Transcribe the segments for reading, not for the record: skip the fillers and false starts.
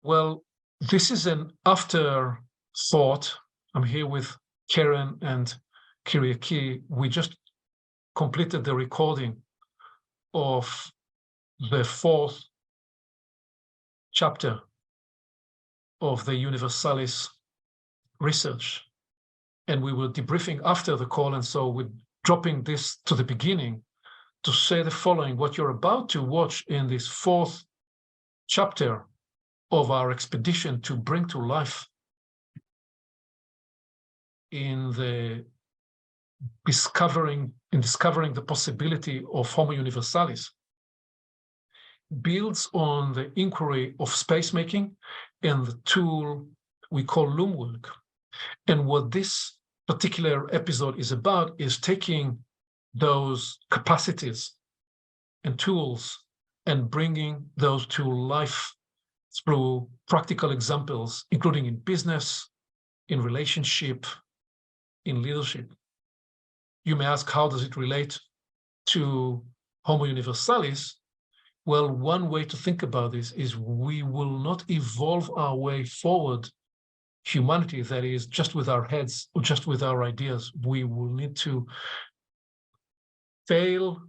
Well, this is an afterthought. I'm here with Karen and Kyriaki. We just completed the recording of the 4th chapter of the Universalis research. And we were debriefing after the call, and so we're dropping this to the beginning to say the following. What you're about to watch in this 4th chapter of our expedition to bring to life in discovering the possibility of Homo Universalis builds on the inquiry of space making and the tool we call Loom work. And what this particular episode is about is taking those capacities and tools and bringing those to life through practical examples, including in business, in relationship, in leadership. You may ask, how does it relate to Homo Universalis? Well, one way to think about this is we will not evolve our way forward, humanity, that is, just with our heads or just with our ideas. We will need to fail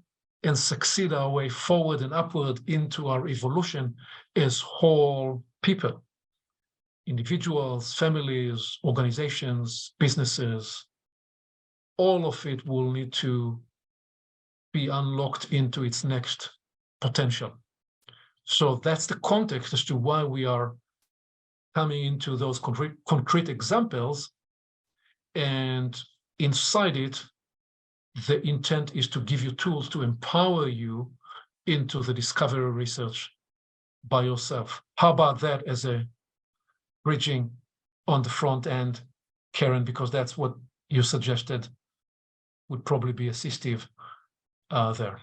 and succeed our way forward and upward into our evolution as whole people, individuals, families, organizations, businesses. All of it will need to be unlocked into its next potential. So that's the context as to why we are coming into those concrete examples. And inside it, the intent is to give you tools to empower you into the discovery research by yourself. How about that as a bridging on the front end, Karen, because that's what you suggested would probably be assistive there.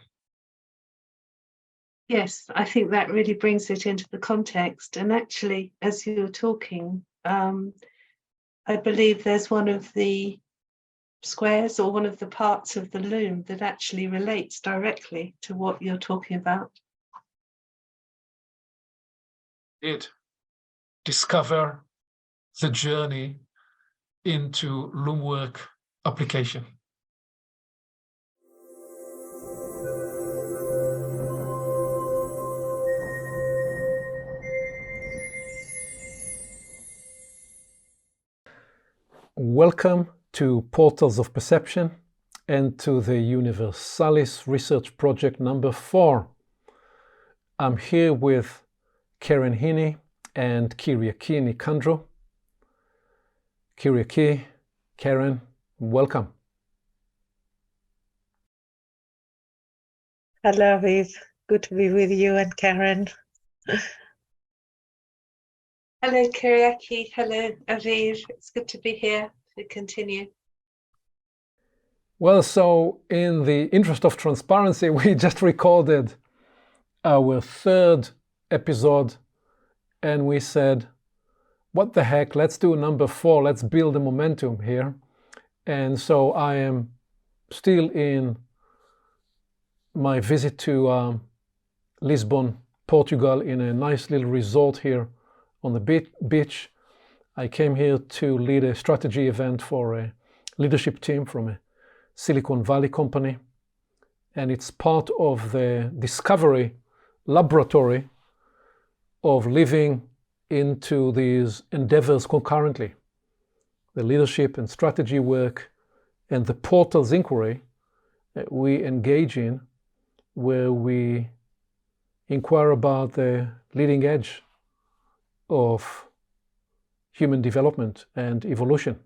Yes, I think that really brings it into the context. And actually, as you were talking, I believe there's one of the squares or one of the parts of the loom that actually relates directly to what you're talking about. It discover the journey into loom work application. Welcome to Portals of Perception and to the Universalis Research Project number 4. I'm here with Karen Heney and Kyriaki Nikandrou. Kyriaki, Karen, welcome. Hello, Aviv. Good to be with you and Karen. Hello, Kyriaki. Hello, Aviv. It's good to be here to continue. Well, so in the interest of transparency, we just recorded our 3rd episode, and we said, what the heck, let's do number 4, let's build the momentum here. And so I am still in my visit to Lisbon, Portugal, in a nice little resort here on the beach. I came here to lead a strategy event for a leadership team from a Silicon Valley company. And it's part of the discovery laboratory of living into these endeavors concurrently. The leadership and strategy work and the portals inquiry that we engage in, where we inquire about the leading edge of human development and evolution.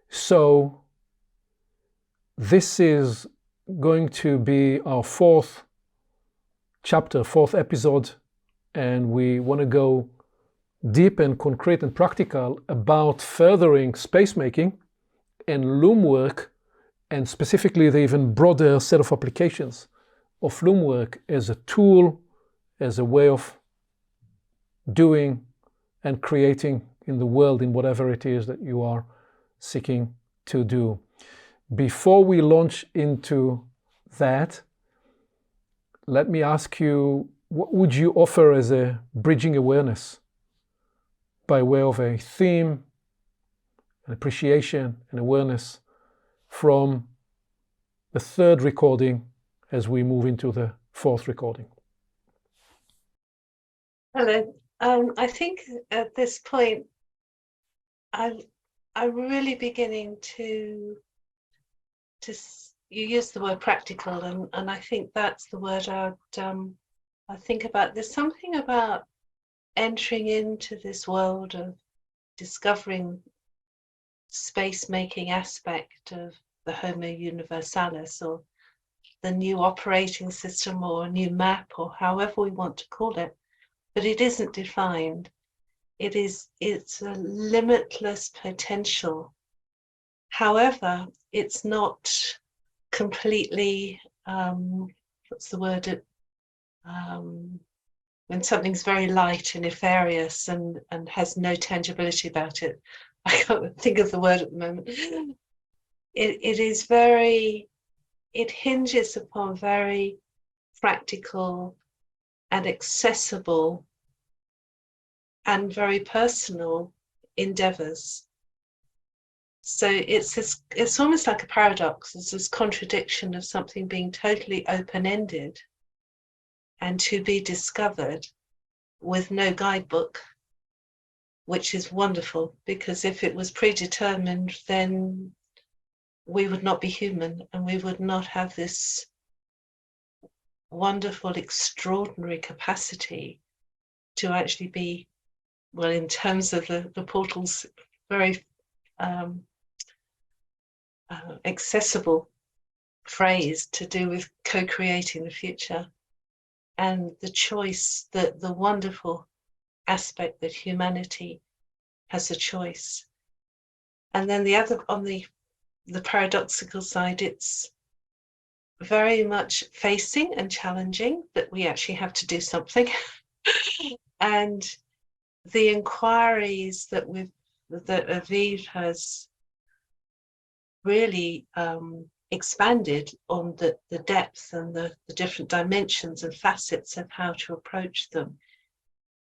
So this is going to be our 4th chapter, 4th episode, and we want to go deep and concrete and practical about furthering space making and loom work, and specifically the even broader set of applications of loom work as a tool, as a way of doing and creating in the world, in whatever it is that you are seeking to do. Before we launch into that, let me ask you what would you offer as a bridging awareness by way of a theme, an appreciation, and awareness from the third recording as we move into the fourth recording? Hello. I think at this point, I'm really beginning to you use the word practical, and I think that's the word I think about. There's something about entering into this world of discovering space-making aspect of the Homo Universalis, or the new operating system, or a new map, or however we want to call it, but it isn't defined. It's a limitless potential. However, it's not completely, what's the word, when something's very light and nefarious and has no tangibility about it. I can't think of the word at the moment. It hinges upon very practical and accessible and very personal endeavors. So it's almost like a paradox. It's this contradiction of something being totally open-ended and to be discovered with no guidebook, which is wonderful, because if it was predetermined, then we would not be human, and we would not have this wonderful, extraordinary capacity to actually be, well, in terms of the portal's very accessible phrase, to do with co-creating the future, and the choice, the wonderful aspect that humanity has a choice. And then the other, on the paradoxical side, it's very much facing and challenging that we actually have to do something. And the inquiries that Aviv has really expanded on the depth and the different dimensions and facets of how to approach them.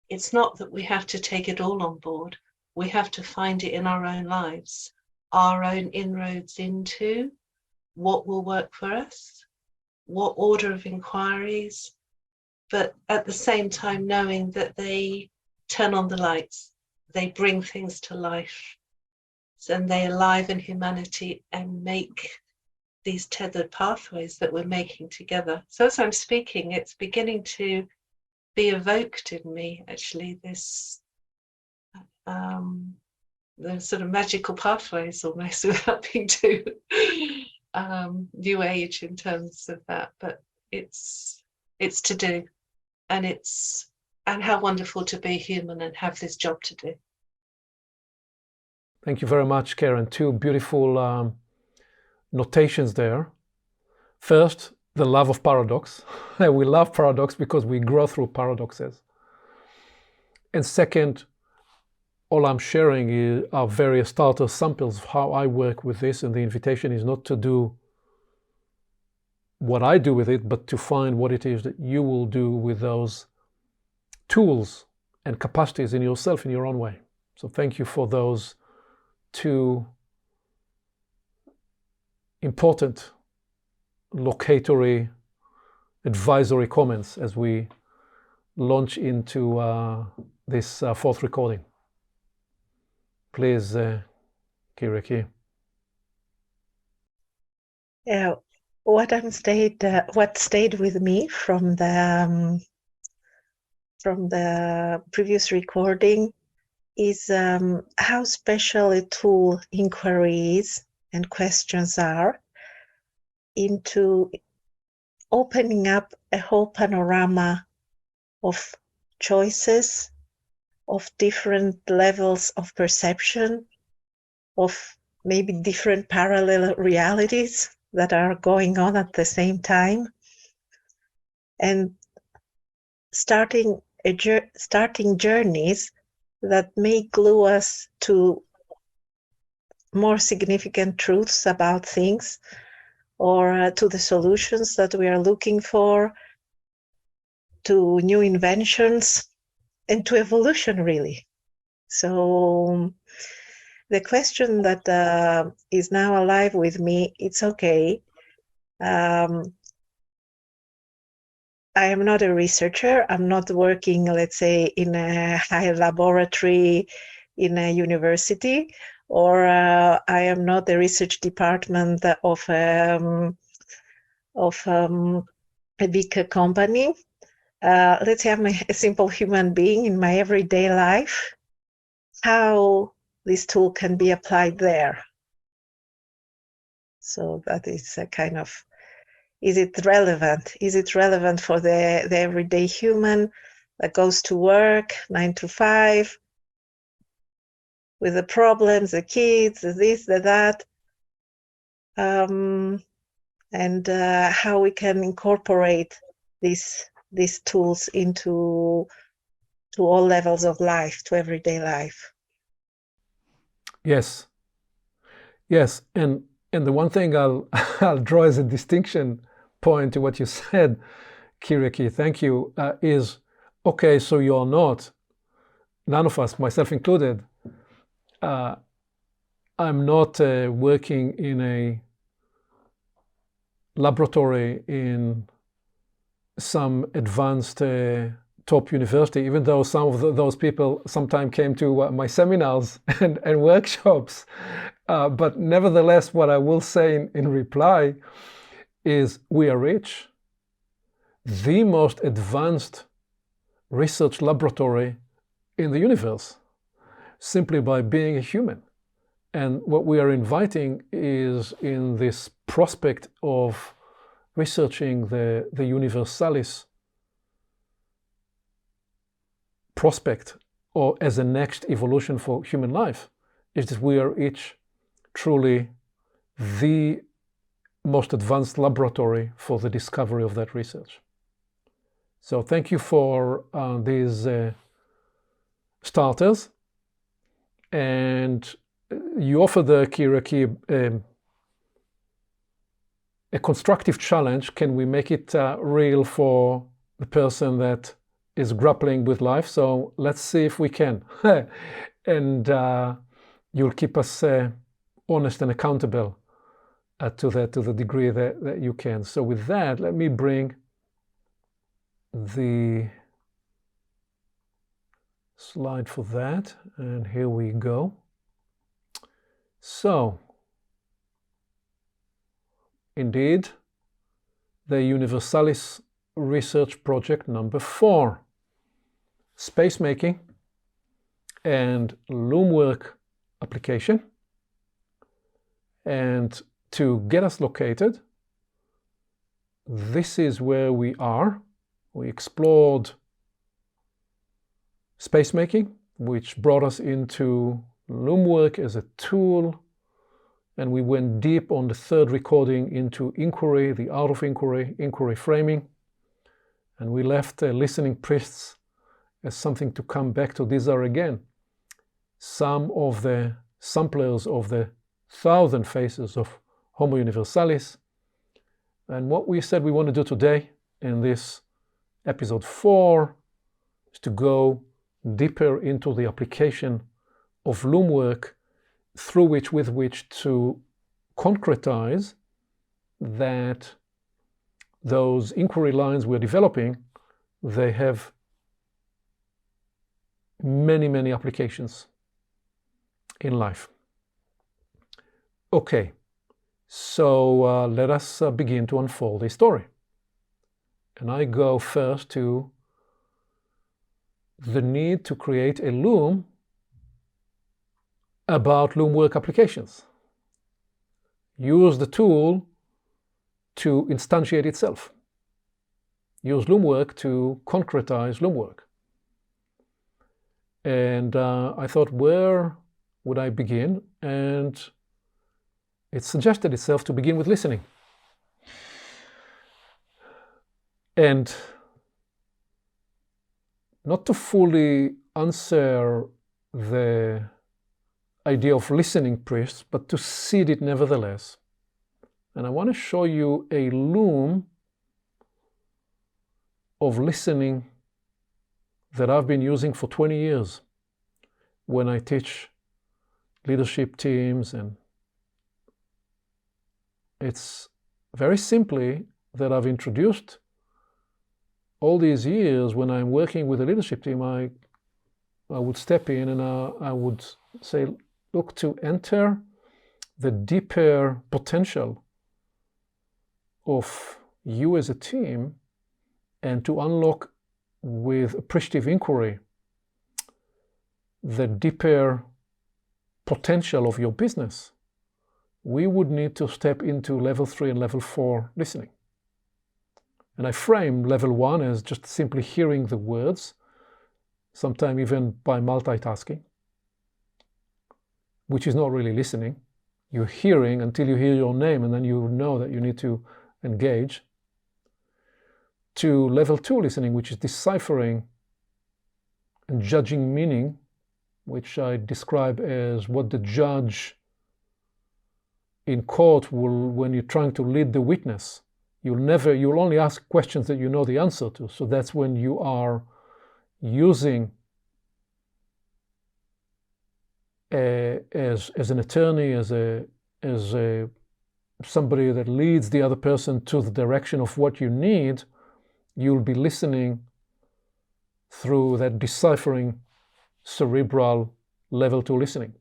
It's not that we have to take it all on board. We have to find it in our own lives, our own inroads into what will work for us, what order of inquiries, but at the same time knowing that they turn on the lights, they bring things to life, and they enliven humanity and make these tethered pathways that we're making together. So as I'm speaking, it's beginning to be evoked in me, actually, this the sort of magical pathways almost, without being too new age in terms of that, but it's to do, and how wonderful to be human and have this job to do. Thank you very much, Karen. Two beautiful notations there. First, the love of paradox. We love paradox because we grow through paradoxes. And second, all I'm sharing are various starter samples of how I work with this, and the invitation is not to do what I do with it, but to find what it is that you will do with those tools and capacities in yourself in your own way. So thank you for those two important locatory advisory comments as we launch into this fourth recording. Please, Kyriaki. Yeah, what stayed with me from the previous recording is how special a tool inquiries and questions are into opening up a whole panorama of choices, of different levels of perception, of maybe different parallel realities that are going on at the same time, and starting journeys that may glue us to more significant truths about things, or to the solutions that we are looking for, to new inventions, and to evolution, really. So the question that is now alive with me, it's okay. I am not a researcher. I'm not working, let's say, in a high laboratory in a university, or I am not the research department of a big company. Let's say I'm a simple human being in my everyday life. How this tool can be applied there. So that is a kind of, is it relevant? Is it relevant for the everyday human that goes to work 9 to 5 with the problems, the kids, the this, the that, and how we can incorporate these tools into all levels of life, to everyday life. Yes, yes, and the one thing I'll draw as a distinction point to what you said, Kyriaki, thank you, is okay. So you're not, none of us, myself included, I'm not working in a laboratory in some advanced top university, even though some of those people sometimes came to my seminars and workshops. But nevertheless, what I will say in reply is we are rich. The most advanced research laboratory in the universe, simply by being a human. And what we are inviting is in this prospect of researching the Universalis prospect, or as a next evolution for human life, is that we are each truly the most advanced laboratory for the discovery of that research. So thank you for these starters. And you offer the Kyriaki a constructive challenge. Can we make it real for the person that is grappling with life? So let's see if we can. And you'll keep us honest and accountable to the degree that you can. So with that, let me bring the slide for that. And here we go. So, indeed, the Universalis research project number 4, space making and loom work application. And to get us located, this is where we are. We explored space making, which brought us into loom work as a tool, and we went deep on the third recording into inquiry, the art of inquiry, inquiry framing, and we left listening priests as something to come back to. These are again some of the samplers of the 1,000 faces of Homo Universalis. And what we said we want to do today in this episode 4 is to go deeper into the application of loom work, with which to concretize that those inquiry lines we're developing, they have many, many applications in life. Okay, so let us begin to unfold a story. And I go first to the need to create a loom about loom work applications. Use the tool to instantiate itself. Use loom work to concretize loom work. And I thought, where would I begin? And it suggested itself to begin with listening. And not to fully answer the idea of listening priests, but to seed it nevertheless. And I want to show you a loom of listening that I've been using for 20 years when I teach leadership teams, and it's very simply that I've introduced all these years. When I'm working with a leadership team, I would step in and I would say, look, to enter the deeper potential of you as a team and to unlock with appreciative inquiry the deeper potential of your business, we would need to step into level 3 and level 4 listening. And I frame level 1 as just simply hearing the words, sometimes even by multitasking, which is not really listening. You're hearing until you hear your name, and then you know that you need to engage. To level 2 listening, which is deciphering and judging meaning, which I describe as what the judge in court will, when you're trying to lead the witness, you'll only ask questions that you know the answer to. So that's when you are using as an attorney, as somebody that leads the other person to the direction of what you need. You'll be listening through that deciphering cerebral level 2 listening.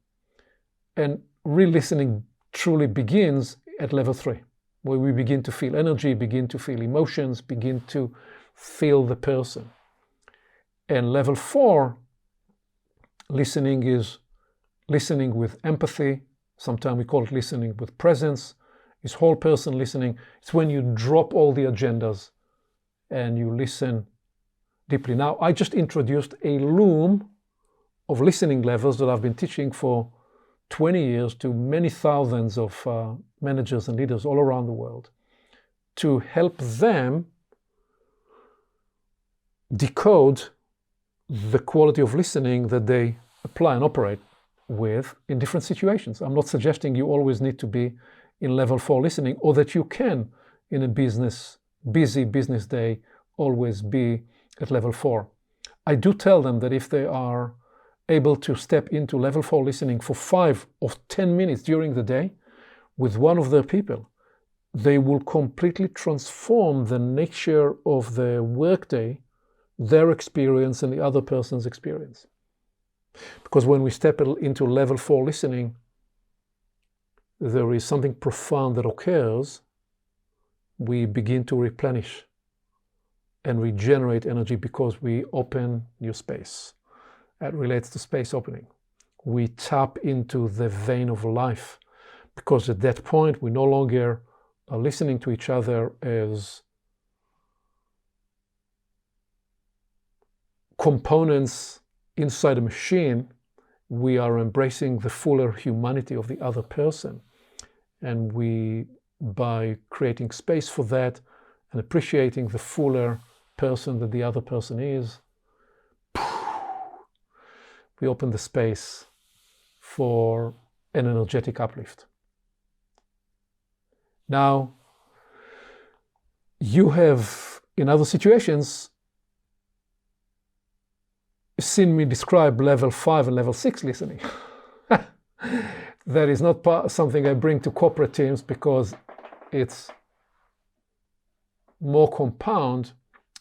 And real listening truly begins at level 3, where we begin to feel energy, begin to feel emotions, begin to feel the person. And level 4 listening is listening with empathy. Sometimes we call it listening with presence. It's whole person listening. It's when you drop all the agendas and you listen deeply. Now, I just introduced a loom of listening levels that I've been teaching for 20 years to many thousands of managers and leaders all around the world to help them decode the quality of listening that they apply and operate with in different situations. I'm not suggesting you always need to be in level 4 listening, or that you can, in a busy business day, always be at level 4. I do tell them that if they are able to step into level 4 listening for 5 or 10 minutes during the day with one of their people, they will completely transform the nature of the workday, their experience and the other person's experience. Because when we step into level 4 listening, there is something profound that occurs. We begin to replenish and regenerate energy because we open new space. That relates to space opening. We tap into the vein of life, because at that point we no longer are listening to each other as components inside a machine. We are embracing the fuller humanity of the other person. And we, by creating space for that and appreciating the fuller person that the other person is, we open the space for an energetic uplift. Now, you have, in other situations, seen me describe level 5 and level 6 listening. That is not something I bring to corporate teams because it's more compound,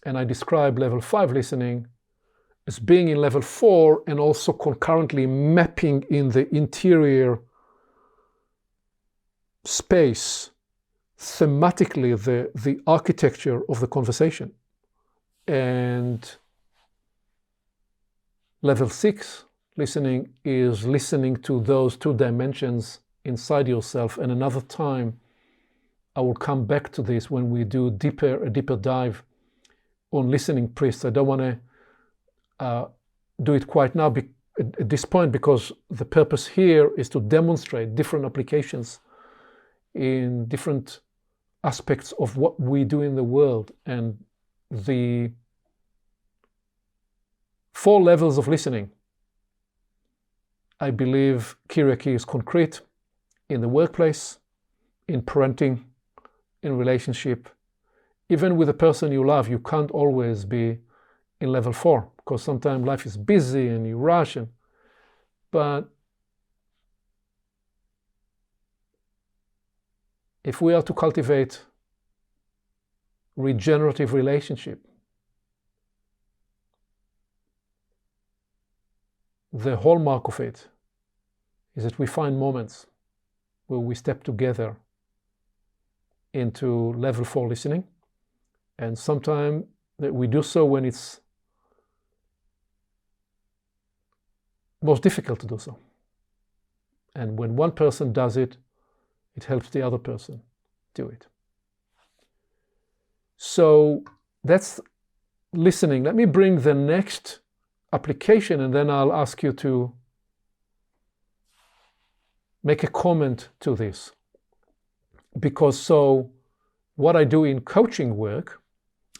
and I describe level 5 listening as being in level 4 and also concurrently mapping in the interior space thematically the architecture of the conversation. And level 6 listening is listening to those 2 dimensions inside yourself. And another time I will come back to this when we do a deeper dive on listening priests. I don't want to do it quite now at this point, because the purpose here is to demonstrate different applications in different aspects of what we do in the world. And the 4 levels of listening, I believe Kyriaki is concrete in the workplace, in parenting, in relationship, even with the person you love, you can't always be in level 4 because sometimes life is busy and you rush. But if we are to cultivate regenerative relationship, the hallmark of it is that we find moments where we step together into level 4 listening, and sometimes that we do so when it's most difficult to do so. And when one person does it, it helps the other person do it. So that's listening. Let me bring the next application, and then I'll ask you to make a comment to this. Because so what I do in coaching work,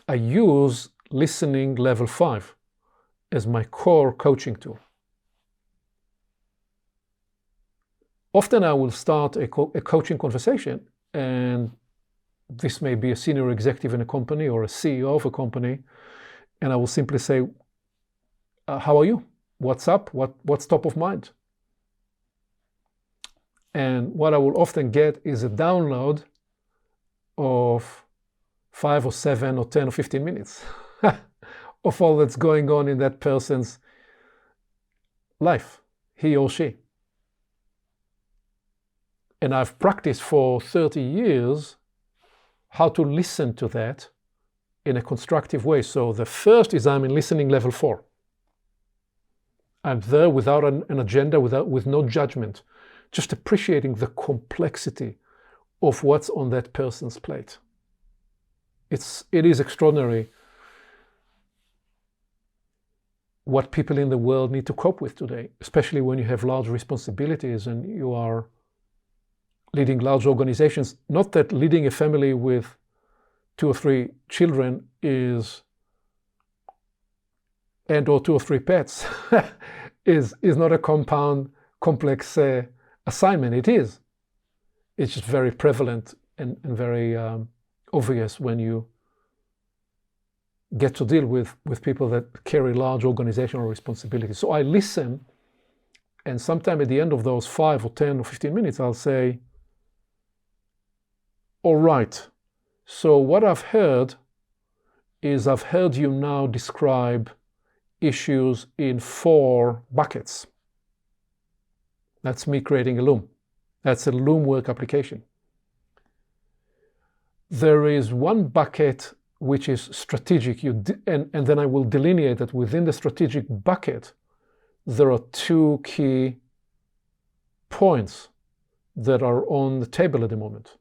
I use listening level 5 as my core coaching tool. Often I will start a coaching conversation, and this may be a senior executive in a company or a CEO of a company, and I will simply say, how are you? What's up? What's top of mind? And what I will often get is a download of 5 or 7 or 10 or 15 minutes of all that's going on in that person's life, he or she. And I've practiced for 30 years how to listen to that in a constructive way. So the first is I'm in listening level 4. I'm there without an agenda, with no judgment, just appreciating the complexity of what's on that person's plate. It is extraordinary what people in the world need to cope with today, especially when you have large responsibilities and you are leading large organizations. Not that leading a family with 2 or 3 children is, and or 2 or 3 pets is not a compound, complex assignment. It is. It's just very prevalent and very obvious when you get to deal with people that carry large organizational responsibilities. So I listen, and sometime at the end of those 5 or 10 or 15 minutes, I'll say, all right, so what I've heard is I've heard you now describe issues in 4 buckets. That's me creating a Loom. That's a Loom work application. There is one bucket which is strategic, and then I will delineate that within the strategic bucket, there are 2 key points that are on the table at the moment.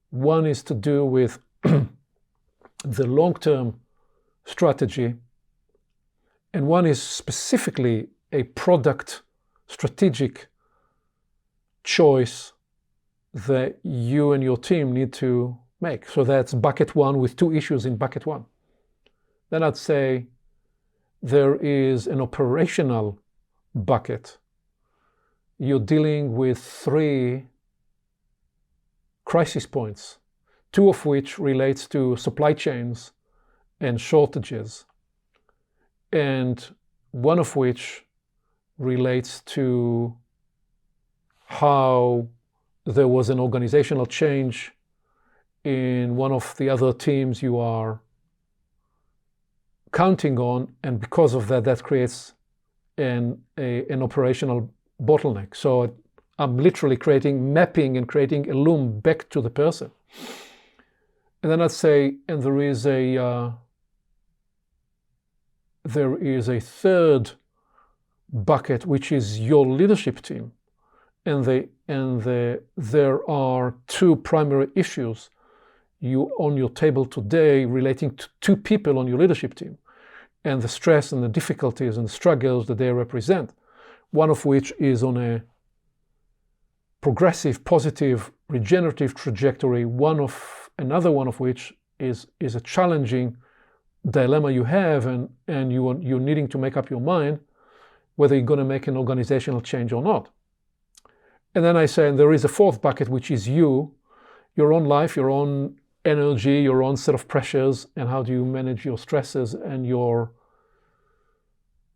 One is to do with the long-term strategy, and one is specifically a product strategic choice that you and your team need to make. So that's bucket 1 with 2 issues in bucket 1. Then I'd say there is an operational bucket. You're dealing with 3 crisis points, 2 of which relates to supply chains and shortages, and 1 of which relates to how there was an organizational change in one of the other teams you are counting on, and because of that, that creates an operational bottleneck. So I'm literally mapping and creating a Loom back to the person. And then I'd say, and there is a 3rd bucket, which is your leadership team. And there are 2 primary issues on your table today relating to 2 people on your leadership team, and the stress and the difficulties and the struggles that they represent. One of which is on a progressive, positive, regenerative trajectory. Another one of which is a challenging dilemma you have, and you're needing to make up your mind whether you're going to make an organizational change or not. And then I say, and there is a 4th bucket, which is your own life, your own energy, your own set of pressures, and how do you manage your stresses and your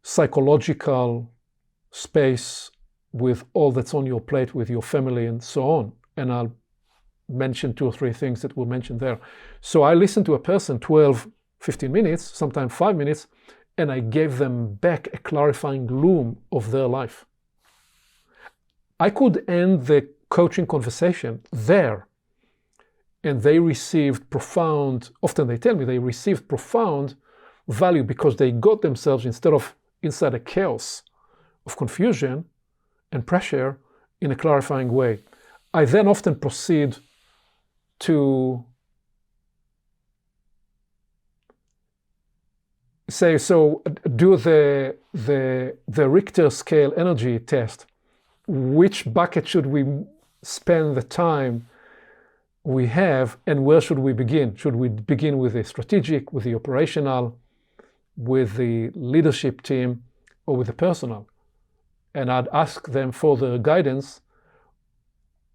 psychological space with all that's on your plate with your family and so on. And I'll mention 2 or 3 things that were mentioned there. So I listened to a person 12, 15 minutes, sometimes 5 minutes, and I gave them back a clarifying loom of their life. I could end the coaching conversation there, and they received profound, often they tell me they received profound value because they got themselves, instead of inside a chaos of confusion and pressure, in a clarifying way. I then often proceed to say, so do the Richter scale energy test. Which bucket should we spend the time we have, and where should we begin? Should we begin with the strategic, with the operational, with the leadership team, or with the personal? And I'd ask them for the guidance.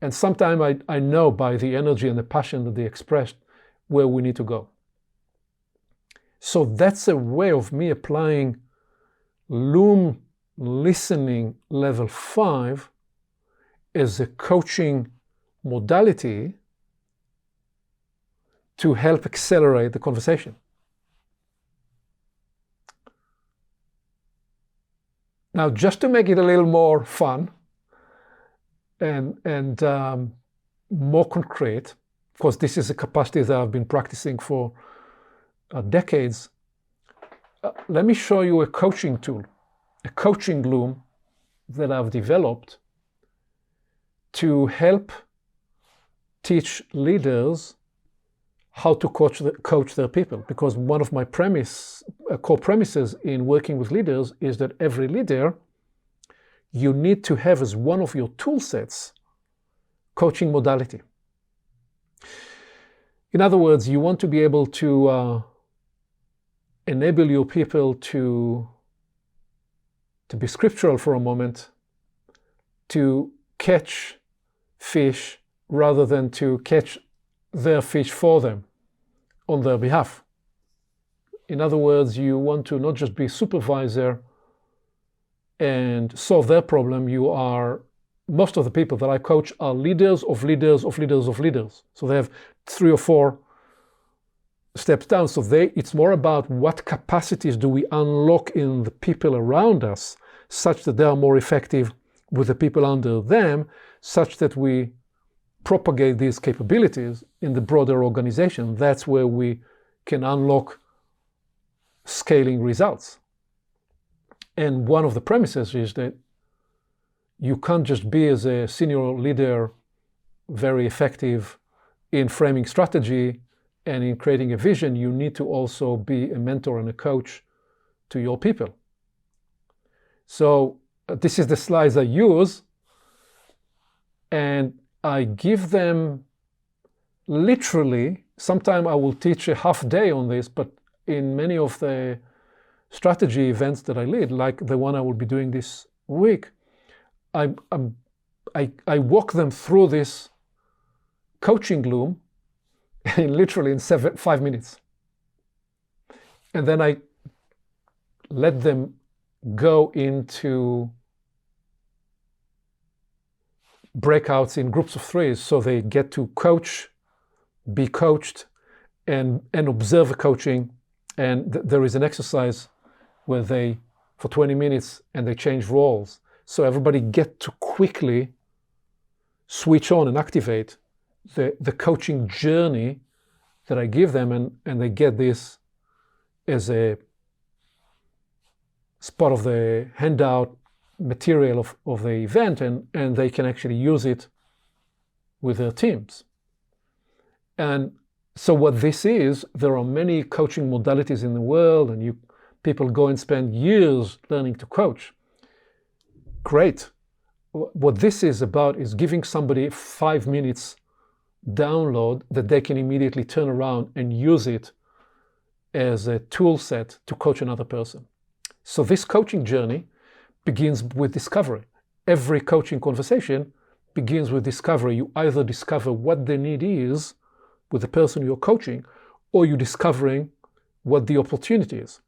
And sometimes I know by the energy and the passion that they expressed where we need to go. So that's a way of me applying Loom listening level 5 as a coaching modality to help accelerate the conversation. Now, just to make it a little more fun and more concrete, of course, this is a capacity that I've been practicing for decades. Let me show you a coaching tool, a coaching loom that I've developed to help teach leaders how to coach their people. Because one of my core premises in working with leaders is that every leader, you need to have as one of your tool sets coaching modality. In other words, you want to be able to enable your people to be scriptural for a moment, to catch fish rather than to catch their fish for them on their behalf. In other words, you want to not just be supervisor and solve their problem. Most of the people that I coach are leaders of leaders of leaders of leaders. So they have 3 or 4 steps down. So it's more about what capacities do we unlock in the people around us such that they are more effective with the people under them, such that we propagate these capabilities in the broader organization. That's where we can unlock scaling results. And one of the premises is that you can't just be, as a senior leader, very effective in framing strategy and in creating a vision. You need to also be a mentor and a coach to your people. So this is the slides I use, and I give them literally, sometime I will teach a half day on this, but in many of the strategy events that I lead, like the one I will be doing this week, I walk them through this coaching loom literally in 5 minutes. And then I let them go into breakouts in groups of 3, so they get to coach, be coached, and observe the coaching. And there is an exercise where they, for 20 minutes, and they change roles. So everybody get to quickly switch on and activate the coaching journey that I give them, and they get this as part of the handout material of the event, and they can actually use it with their teams. And so what this is, there are many coaching modalities in the world, and people go and spend years learning to coach. Great. What this is about is giving somebody 5 minutes download that they can immediately turn around and use it as a tool set to coach another person. So this coaching journey begins with discovery. Every coaching conversation begins with discovery. You either discover what the need is with the person you're coaching, or you're discovering what the opportunity is.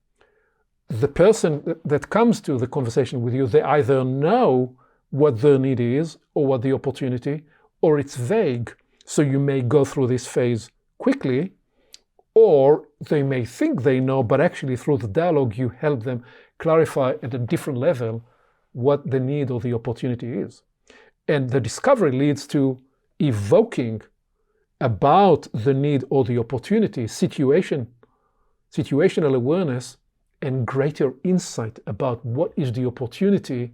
The person that comes to the conversation with you, they either know what their need is or what the opportunity, or it's vague, so you may go through this phase quickly, or they may think they know, but actually through the dialogue you help them clarify at a different level what the need or the opportunity is. And the discovery leads to evoking about the need or the opportunity, situational awareness, and greater insight about what is the opportunity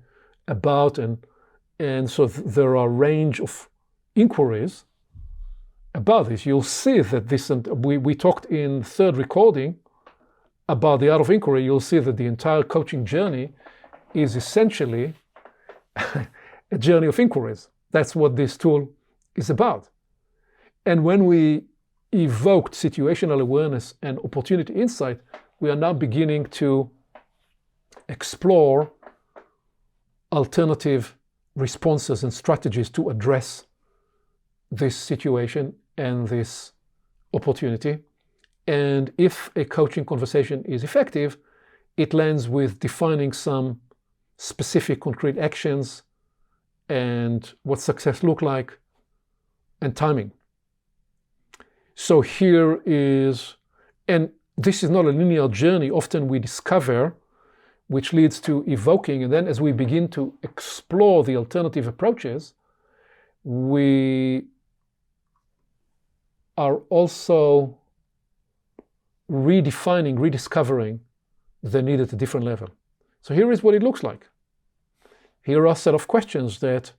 about. And so there are a range of inquiries about this. You'll see that this, and we talked in third recording about the art of inquiry. You'll see that the entire coaching journey is essentially a journey of inquiries. That's what this tool is about. And when we evoked situational awareness and opportunity insight, we are now beginning to explore alternative responses and strategies to address this situation and this opportunity. And if a coaching conversation is effective, it lands with defining some specific concrete actions and what success look like and timing. So here is, and this is not a linear journey. Often we discover, which leads to evoking, and then as we begin to explore the alternative approaches, we are also rediscovering the need at a different level. So here is what it looks like. Here are a set of questions that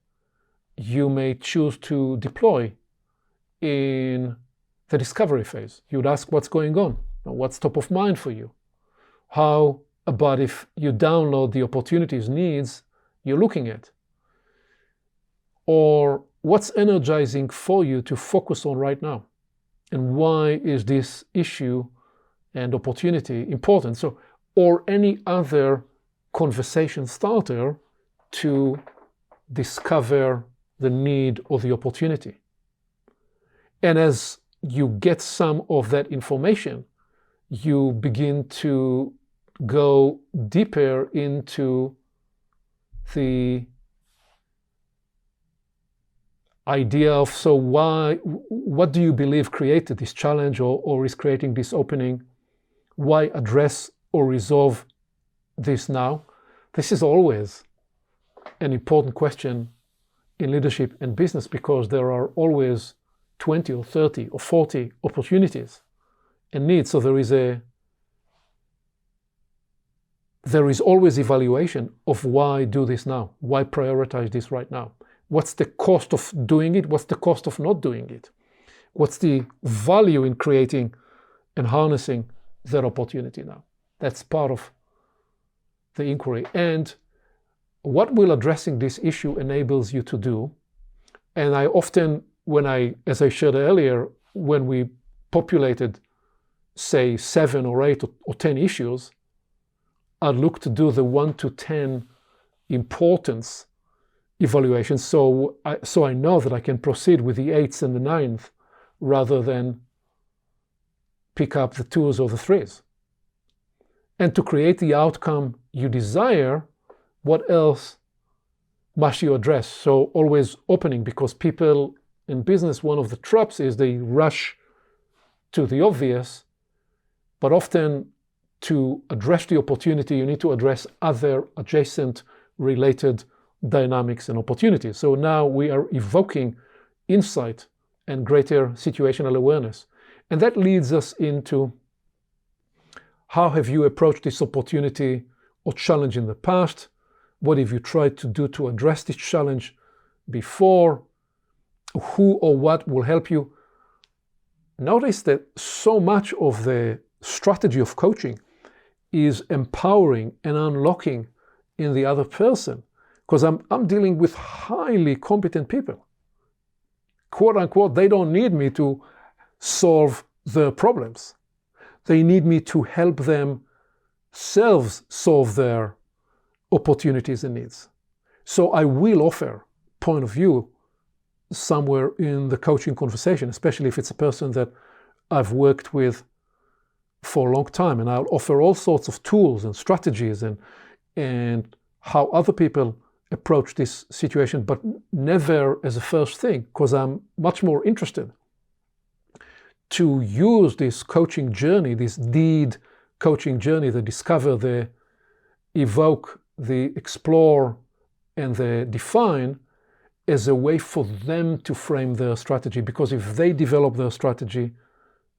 you may choose to deploy in the discovery phase. You would ask what's going on, what's top of mind for you. How about if you download the opportunities, needs you're looking at? Or what's energizing for you to focus on right now? And why is this issue and opportunity important? So, or any other conversation starter to discover the need or the opportunity. And as you get some of that information, you begin to go deeper into the idea of, so what do you believe created this challenge or is creating this opening? Why address or resolve this now? This is always an important question in leadership and business, because there are always 20 or 30 or 40 opportunities and needs. So there is always evaluation of why do this now? Why prioritize this right now? What's the cost of doing it? What's the cost of not doing it? What's the value in creating and harnessing that opportunity now? That's part of the inquiry. And what will addressing this issue enables you to do, and I often, as I shared earlier, when we populated, say, 7 or 8 or 10 issues, I'd look to do the 1 to 10 importance evaluation, so I know that I can proceed with the 8s and the 9th rather than pick up the 2s or the 3s. And to create the outcome you desire, what else must you address? So always opening, because people in business, one of the traps is they rush to the obvious, but often to address the opportunity, you need to address other adjacent related dynamics and opportunities. So now we are evoking insight and greater situational awareness. And that leads us into, how have you approached this opportunity or challenge in the past? What have you tried to do to address this challenge before? Who or what will help you? Notice that so much of the strategy of coaching is empowering and unlocking in the other person, because I'm dealing with highly competent people. Quote unquote, they don't need me to solve their problems. They need me to help themselves solve their opportunities and needs. So I will offer point of view somewhere in the coaching conversation, especially if it's a person that I've worked with for a long time, and I'll offer all sorts of tools and strategies and how other people approach this situation, but never as a first thing, because I'm much more interested to use this coaching journey, this deed coaching journey, the discover, the evoke, the explore, and the define, as a way for them to frame their strategy. Because if they develop their strategy,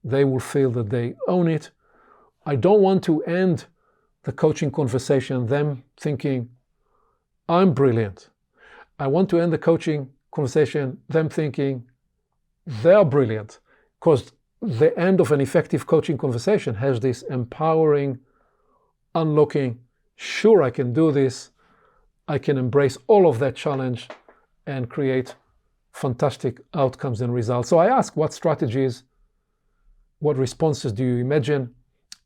they will feel that they own it. I don't want to end the coaching conversation them thinking, I'm brilliant. I want to end the coaching conversation them thinking, they're brilliant. Because the end of an effective coaching conversation has this empowering, unlocking, sure, I can do this. I can embrace all of that challenge and create fantastic outcomes and results. So I ask, what strategies, what responses do you imagine?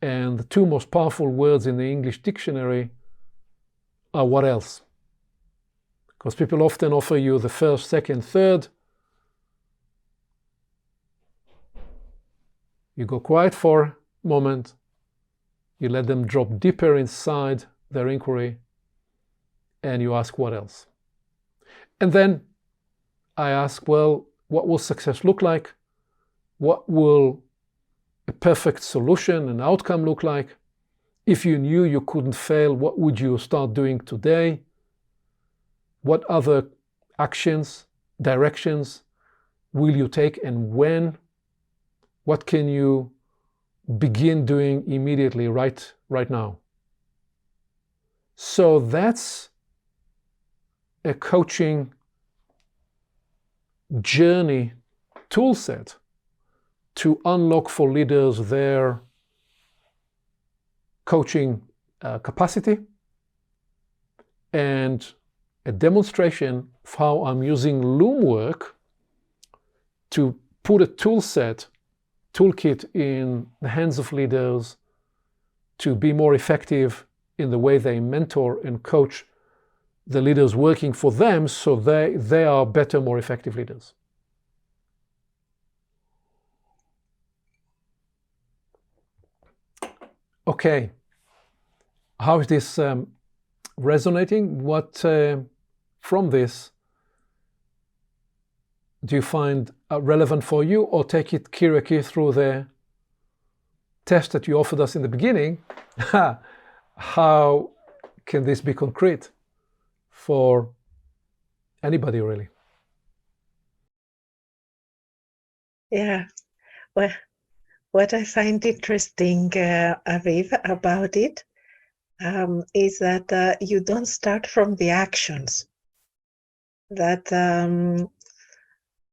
And the two most powerful words in the English dictionary are what else? Because people often offer you the first, second, third. You go quiet for a moment. You let them drop deeper inside their inquiry, and you ask, what else? And then I ask, well, what will success look like? What will a perfect solution and outcome look like? If you knew you couldn't fail, what would you start doing today? What other actions, directions will you take, and when? What can you begin doing immediately, right now? So that's a coaching journey tool set to unlock for leaders their coaching capacity, and a demonstration of how I'm using Loom work to put a toolkit in the hands of leaders to be more effective in the way they mentor and coach the leaders working for them, so they are better, more effective leaders. Okay, how is this resonating? What from this do you find relevant for you, or take it, Kyriaki, through the test that you offered us in the beginning? How can this be concrete for anybody, really? Yeah, well, what I find interesting, Aviv, about it is that you don't start from the actions. That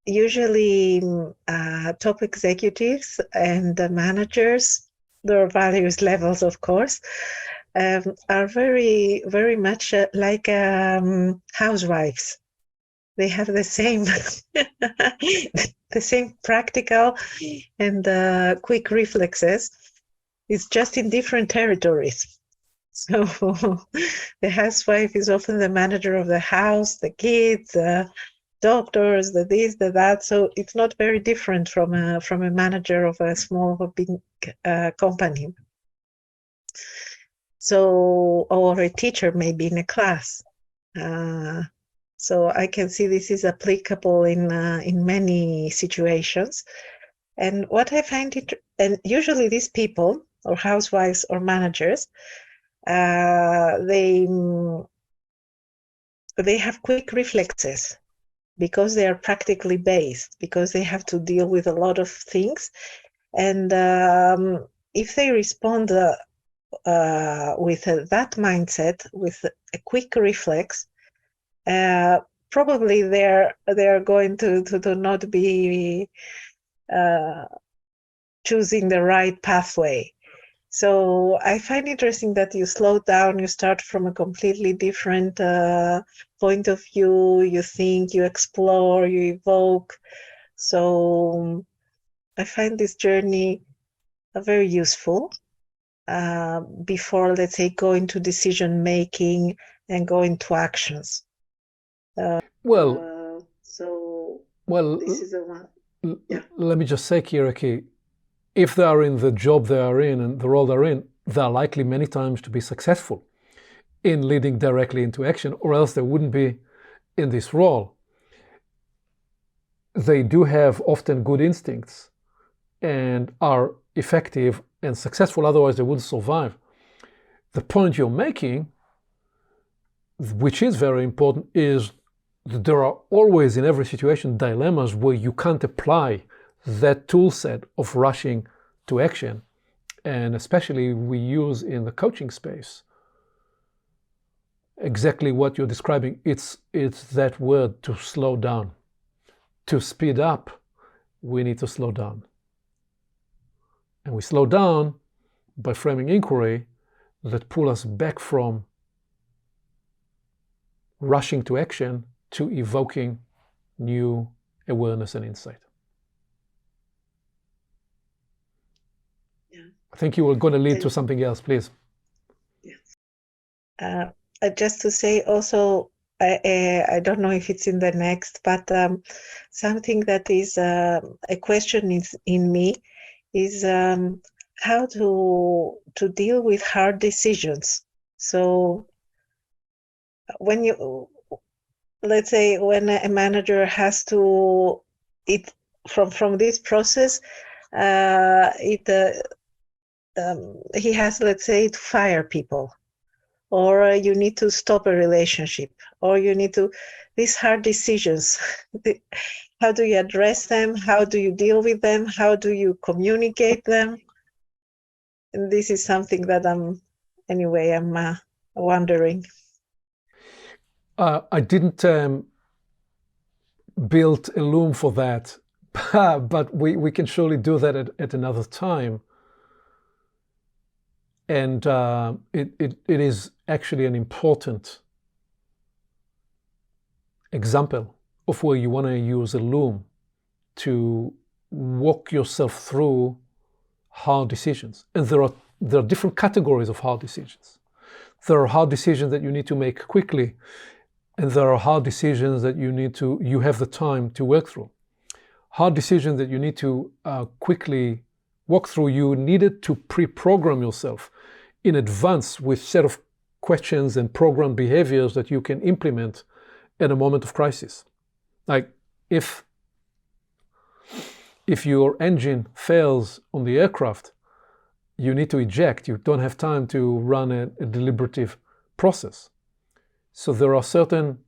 usually top executives and managers, there are various levels, of course, are very, very much like housewives. They have the same the same practical and quick reflexes. It's just in different territories. So the housewife is often the manager of the house, the kids, doctors, the this, the that. So it's not very different from a manager of a small or big company. So, or a teacher maybe in a class. So I can see this is applicable in many situations. And what I find and usually these people, or housewives or managers, they have quick reflexes because they are practically based, because they have to deal with a lot of things. And if they respond with that mindset, with a quick reflex, probably they're going to not be choosing the right pathway. So I find interesting that you slow down, you start from a completely different point of view, you think, you explore, you evoke. So I find this journey very useful before, let's say, going to decision making and going to actions. Well, Well, This is the one. Yeah. let me just say, Kyriaki, if they are in the job they are in and the role they're in, they're likely many times to be successful in leading directly into action, or else they wouldn't be in this role. They do have often good instincts and are effective and successful, otherwise they wouldn't survive. The point you're making, which is very important, is that there are always in every situation dilemmas where you can't apply that tool set of rushing to action. And especially we use in the coaching space exactly what you're describing. It's that word, to slow down. To speed up, we need to slow down. And we slow down by framing inquiry that pull us back from rushing to action to evoking new awareness and insight. Yeah. I think you were going to lead to something else, please. Yes. Just to say also, I don't know if it's in the next, but something that is a question in me is how to deal with hard decisions. So when you, let's say, when a manager has to, from this process, he has, let's say, to fire people, or you need to stop a relationship, or you need to, these hard decisions, how do you address them? How do you deal with them? How do you communicate them? And this is something that I'm wondering. I didn't build a Loom for that, but we can surely do that at another time. And it is actually an important example of where you want to use a Loom to walk yourself through hard decisions. And there are different categories of hard decisions. There are hard decisions that you need to make quickly, and there are hard decisions that you have the time to work through. Hard decisions that you need to quickly walk through, you needed to pre-program yourself in advance with set of questions and program behaviors that you can implement at a moment of crisis. Like if your engine fails on the aircraft, you need to eject. You don't have time to run a deliberative process. So there are certain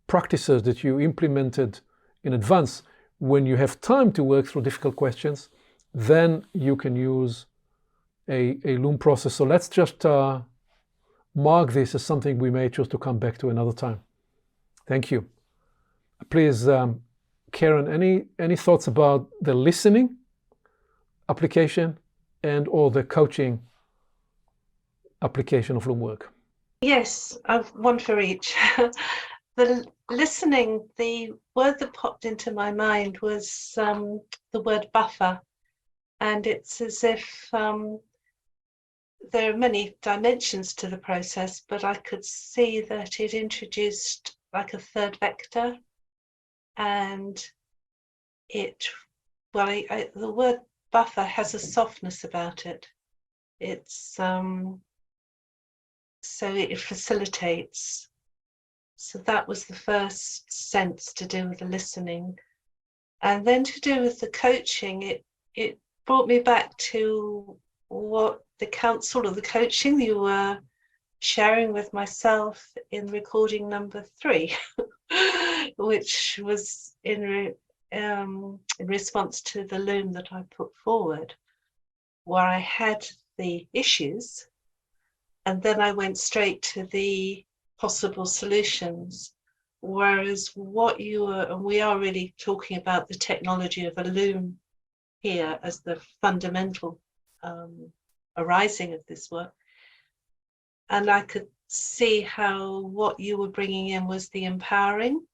practices that you implemented in advance. When you have time to work through difficult questions, then you can use a Loom process. So let's just mark this as something we may choose to come back to another time. Thank you. Please, Karen, any thoughts about the listening application and or the coaching application of Loom work? Yes, I've one for each. The listening, the word that popped into my mind was the word buffer. And it's as if there are many dimensions to the process, but I could see that it introduced like a third vector. And the word buffer has a softness about it. It's so it facilitates. So that was the first sense to do with the listening. And then to do with the coaching, it brought me back to what the counsel or the coaching you were sharing with myself in recording number 3, which was in response to the Loom that I put forward, where I had the issues and then I went straight to the possible solutions. Whereas what you were, and we are really talking about the technology of a Loom here as the fundamental arising of this work. And I could see how what you were bringing in was the empowering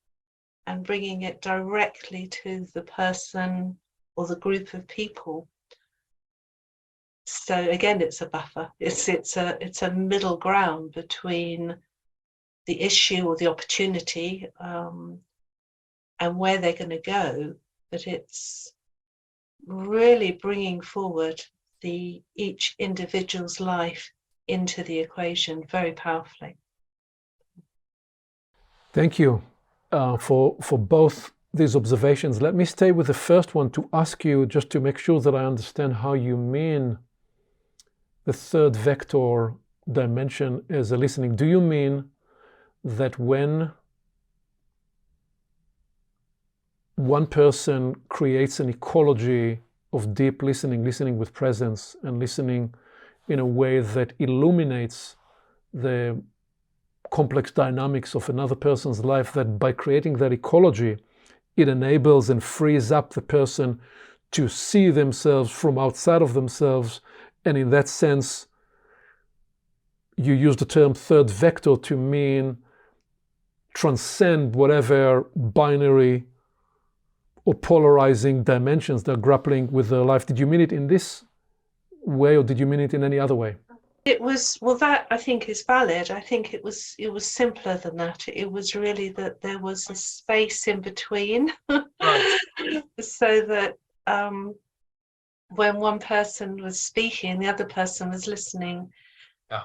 and bringing it directly to the person or the group of people. So again, it's a buffer. It's a middle ground between the issue or the opportunity and where they're going to go, but it's really bringing forward each individual's life into the equation very powerfully. Thank you for both these observations. Let me stay with the first one to ask you, just to make sure that I understand how you mean the third vector dimension as a listening. Do you mean that when one person creates an ecology of deep listening, listening with presence, and listening in a way that illuminates the complex dynamics of another person's life, that by creating that ecology, it enables and frees up the person to see themselves from outside of themselves. And in that sense, you use the term third vector to mean transcend whatever binary or polarizing dimensions they're grappling with their life. Did you mean it in this way, or did you mean it in any other way? It was, well, that I think is valid. I think it was simpler than that. It was really that there was a space in between. Right. So that when one person was speaking, the other person was listening.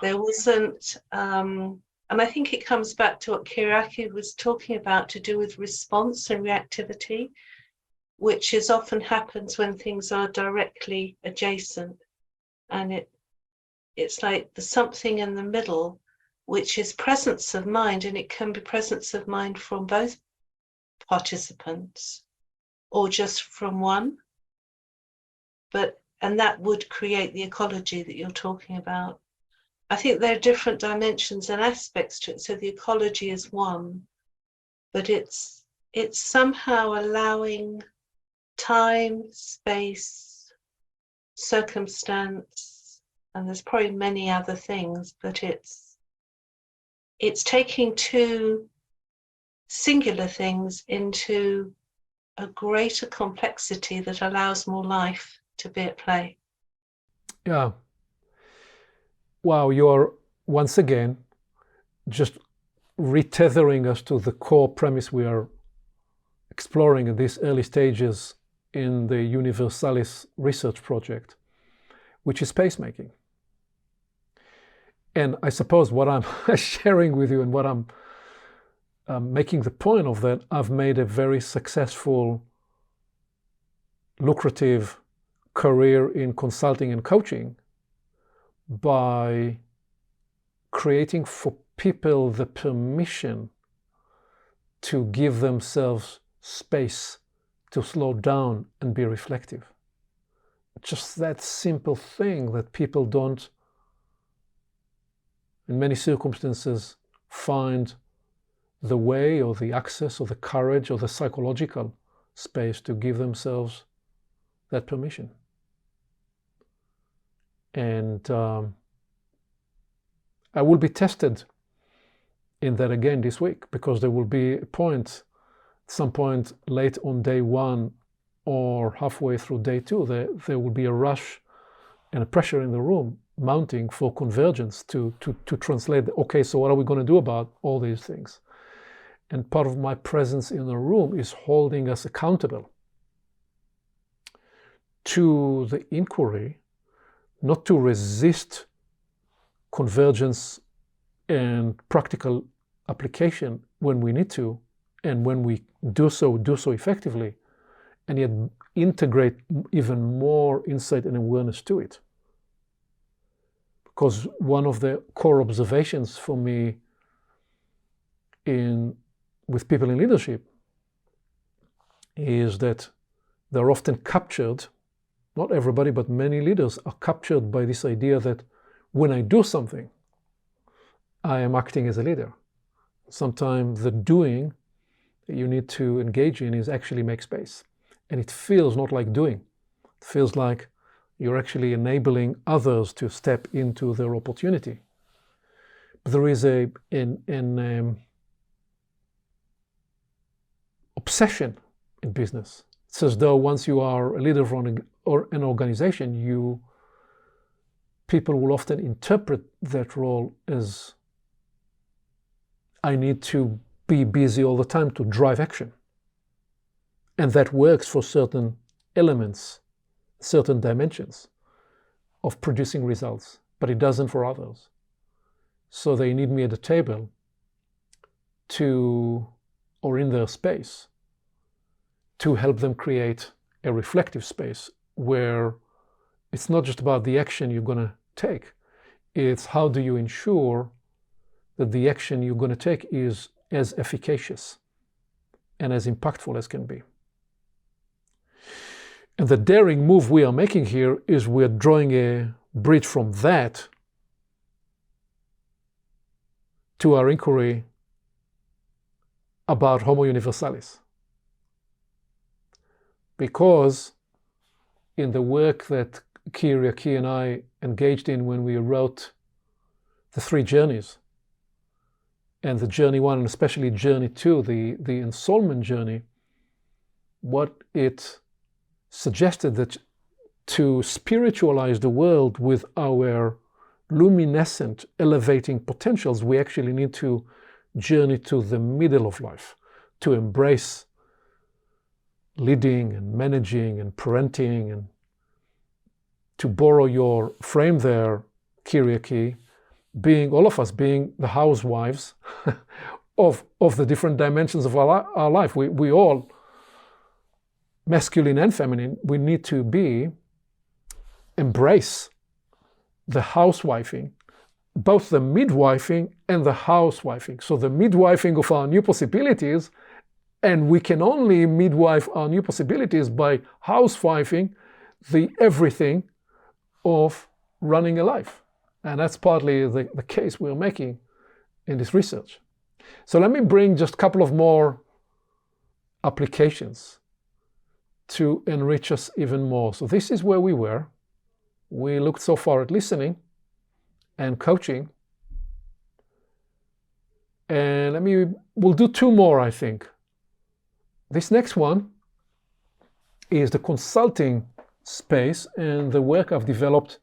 There wasn't, and I think it comes back to what Kyriaki was talking about, to do with response and reactivity, which is often happens when things are directly adjacent. And it's like the something in the middle, which is presence of mind, and it can be presence of mind from both participants or just from one. And that would create the ecology that you're talking about. I think there are different dimensions and aspects to it. So the ecology is one, but it's somehow allowing time, space, circumstance, and there's probably many other things, but it's taking two singular things into a greater complexity that allows more life to be at play. Yeah. Wow, you're once again just retethering us to the core premise we are exploring in these early stages in the Universalis research project, which is spacemaking. And I suppose what I'm sharing with you and what I'm making the point of that, I've made a very successful, lucrative career in consulting and coaching by creating for people the permission to give themselves space to slow down and be reflective. Just that simple thing that people don't, in many circumstances, find the way or the access or the courage or the psychological space to give themselves that permission. And I will be tested in that again this week, because there will be a point, some point late on day one or halfway through day two, there will be a rush and a pressure in the room mounting for convergence to translate, okay, so what are we going to do about all these things? And part of my presence in the room is holding us accountable to the inquiry, not to resist convergence and practical application when we need to, and when we do so effectively, and yet integrate even more insight and awareness to it. Because one of the core observations for me with people in leadership is that they're often captured, not everybody, but many leaders are captured by this idea that when I do something, I am acting as a leader. Sometimes the doing that you need to engage in is actually make space. And it feels not like doing. It feels like you're actually enabling others to step into their opportunity. But there is an obsession in business. It's as though once you are a leader or an organization, people will often interpret that role as, I need to be busy all the time to drive action. And that works for certain elements, certain dimensions of producing results, but it doesn't for others. So they need me at the table or in their space, to help them create a reflective space where it's not just about the action you're going to take. It's how do you ensure that the action you're going to take is as efficacious and as impactful as can be. And the daring move we are making here is we're drawing a bridge from that to our inquiry about Homo Universalis. Because in the work that Kyriaki and I engaged in when we wrote the 3 journeys, and the journey 1 and especially journey 2, the ensoulment journey, what it suggested that to spiritualize the world with our luminescent, elevating potentials, we actually need to journey to the middle of life, to embrace leading and managing and parenting, and to borrow your frame there, Kyriaki, being all of us being the housewives of the different dimensions of our life. We all, masculine and feminine, we need to embrace the housewifing, both the midwifing and the housewifing. So the midwifing of our new possibilities, and we can only midwife our new possibilities by housewifing the everything of running a life. And that's partly the case we're making in this research. So let me bring just a couple of more applications to enrich us even more. So this is where we were. We looked so far at listening and coaching. And we'll do 2 more, I think. This next one is the consulting space and the work I've developed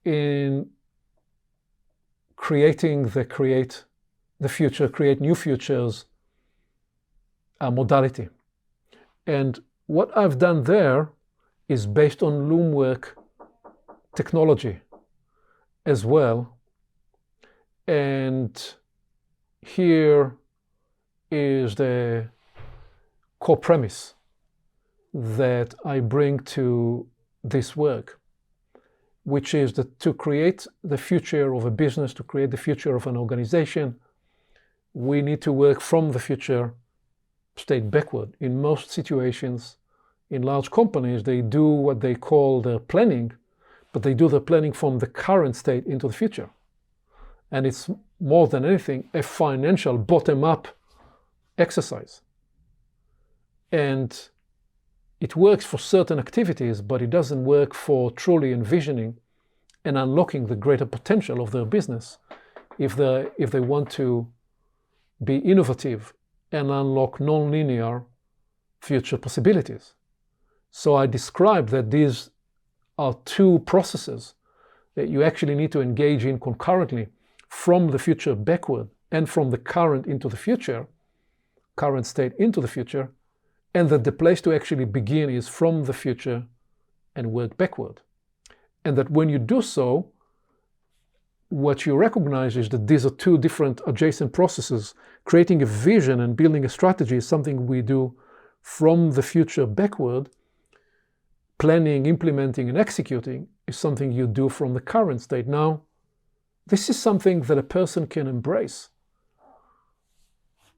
in create new futures modality. And what I've done there is based on Loom work technology as well. And here is the core premise that I bring to this work, which is that to create the future of a business, to create the future of an organization, we need to work from the future state backward. In most situations, in large companies, they do what they call the planning, but they do the planning from the current state into the future. And it's more than anything a financial bottom-up exercise. And it works for certain activities, but it doesn't work for truly envisioning and unlocking the greater potential of their business if they want to be innovative and unlock non-linear future possibilities. So I described that these are 2 processes that you actually need to engage in concurrently, from the future backward and from the current into the future, current state into the future, and that the place to actually begin is from the future and work backward. And that when you do so, what you recognize is that these are 2 different adjacent processes. Creating a vision and building a strategy is something we do from the future backward. Planning, implementing, and executing is something you do from the current state. Now, this is something that a person can embrace.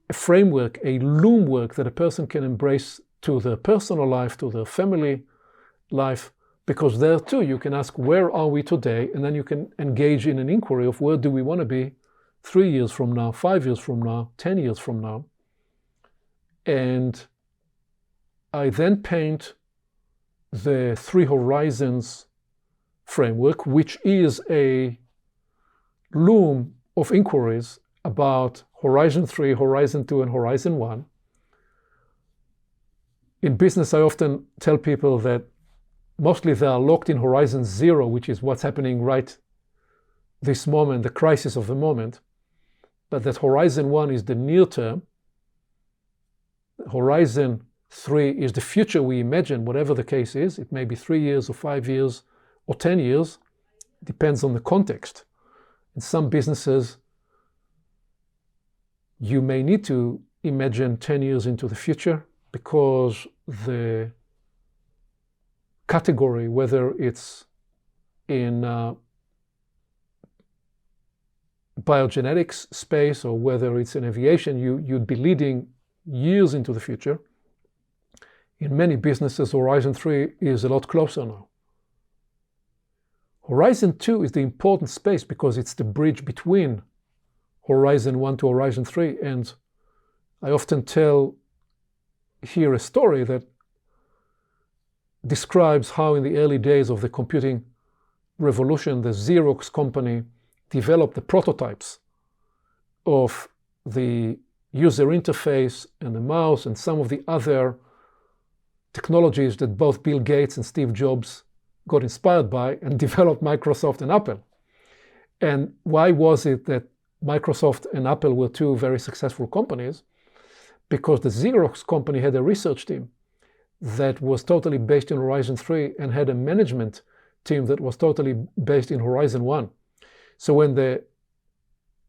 A framework, a Loom work that a person can embrace to their personal life, to their family life, because there too you can ask, where are we today? And then you can engage in an inquiry of where do we want to be 3 years from now, 5 years from now, 10 years from now. And I then paint the 3 horizons framework, which is a loom of inquiries about Horizon 3, Horizon 2, and Horizon 1. In business, I often tell people that mostly they are locked in Horizon 0, which is what's happening right this moment, the crisis of the moment. But that Horizon 1 is the near term. Horizon 3 is the future we imagine, whatever the case is. It may be 3 years or 5 years or 10 years, depends on the context. In some businesses, you may need to imagine 10 years into the future because the category, whether it's in biogenetics space or whether it's in aviation, you'd be leading years into the future. In many businesses, Horizon 3 is a lot closer now. Horizon 2 is the important space because it's the bridge between Horizon 1 to Horizon 3. And I often tell here a story that describes how in the early days of the computing revolution, the Xerox company developed the prototypes of the user interface and the mouse and some of the other technologies that both Bill Gates and Steve Jobs got inspired by and developed Microsoft and Apple. And why was it that Microsoft and Apple were two very successful companies? Because the Xerox company had a research team that was totally based in Horizon 3 and had a management team that was totally based in Horizon 1. So when the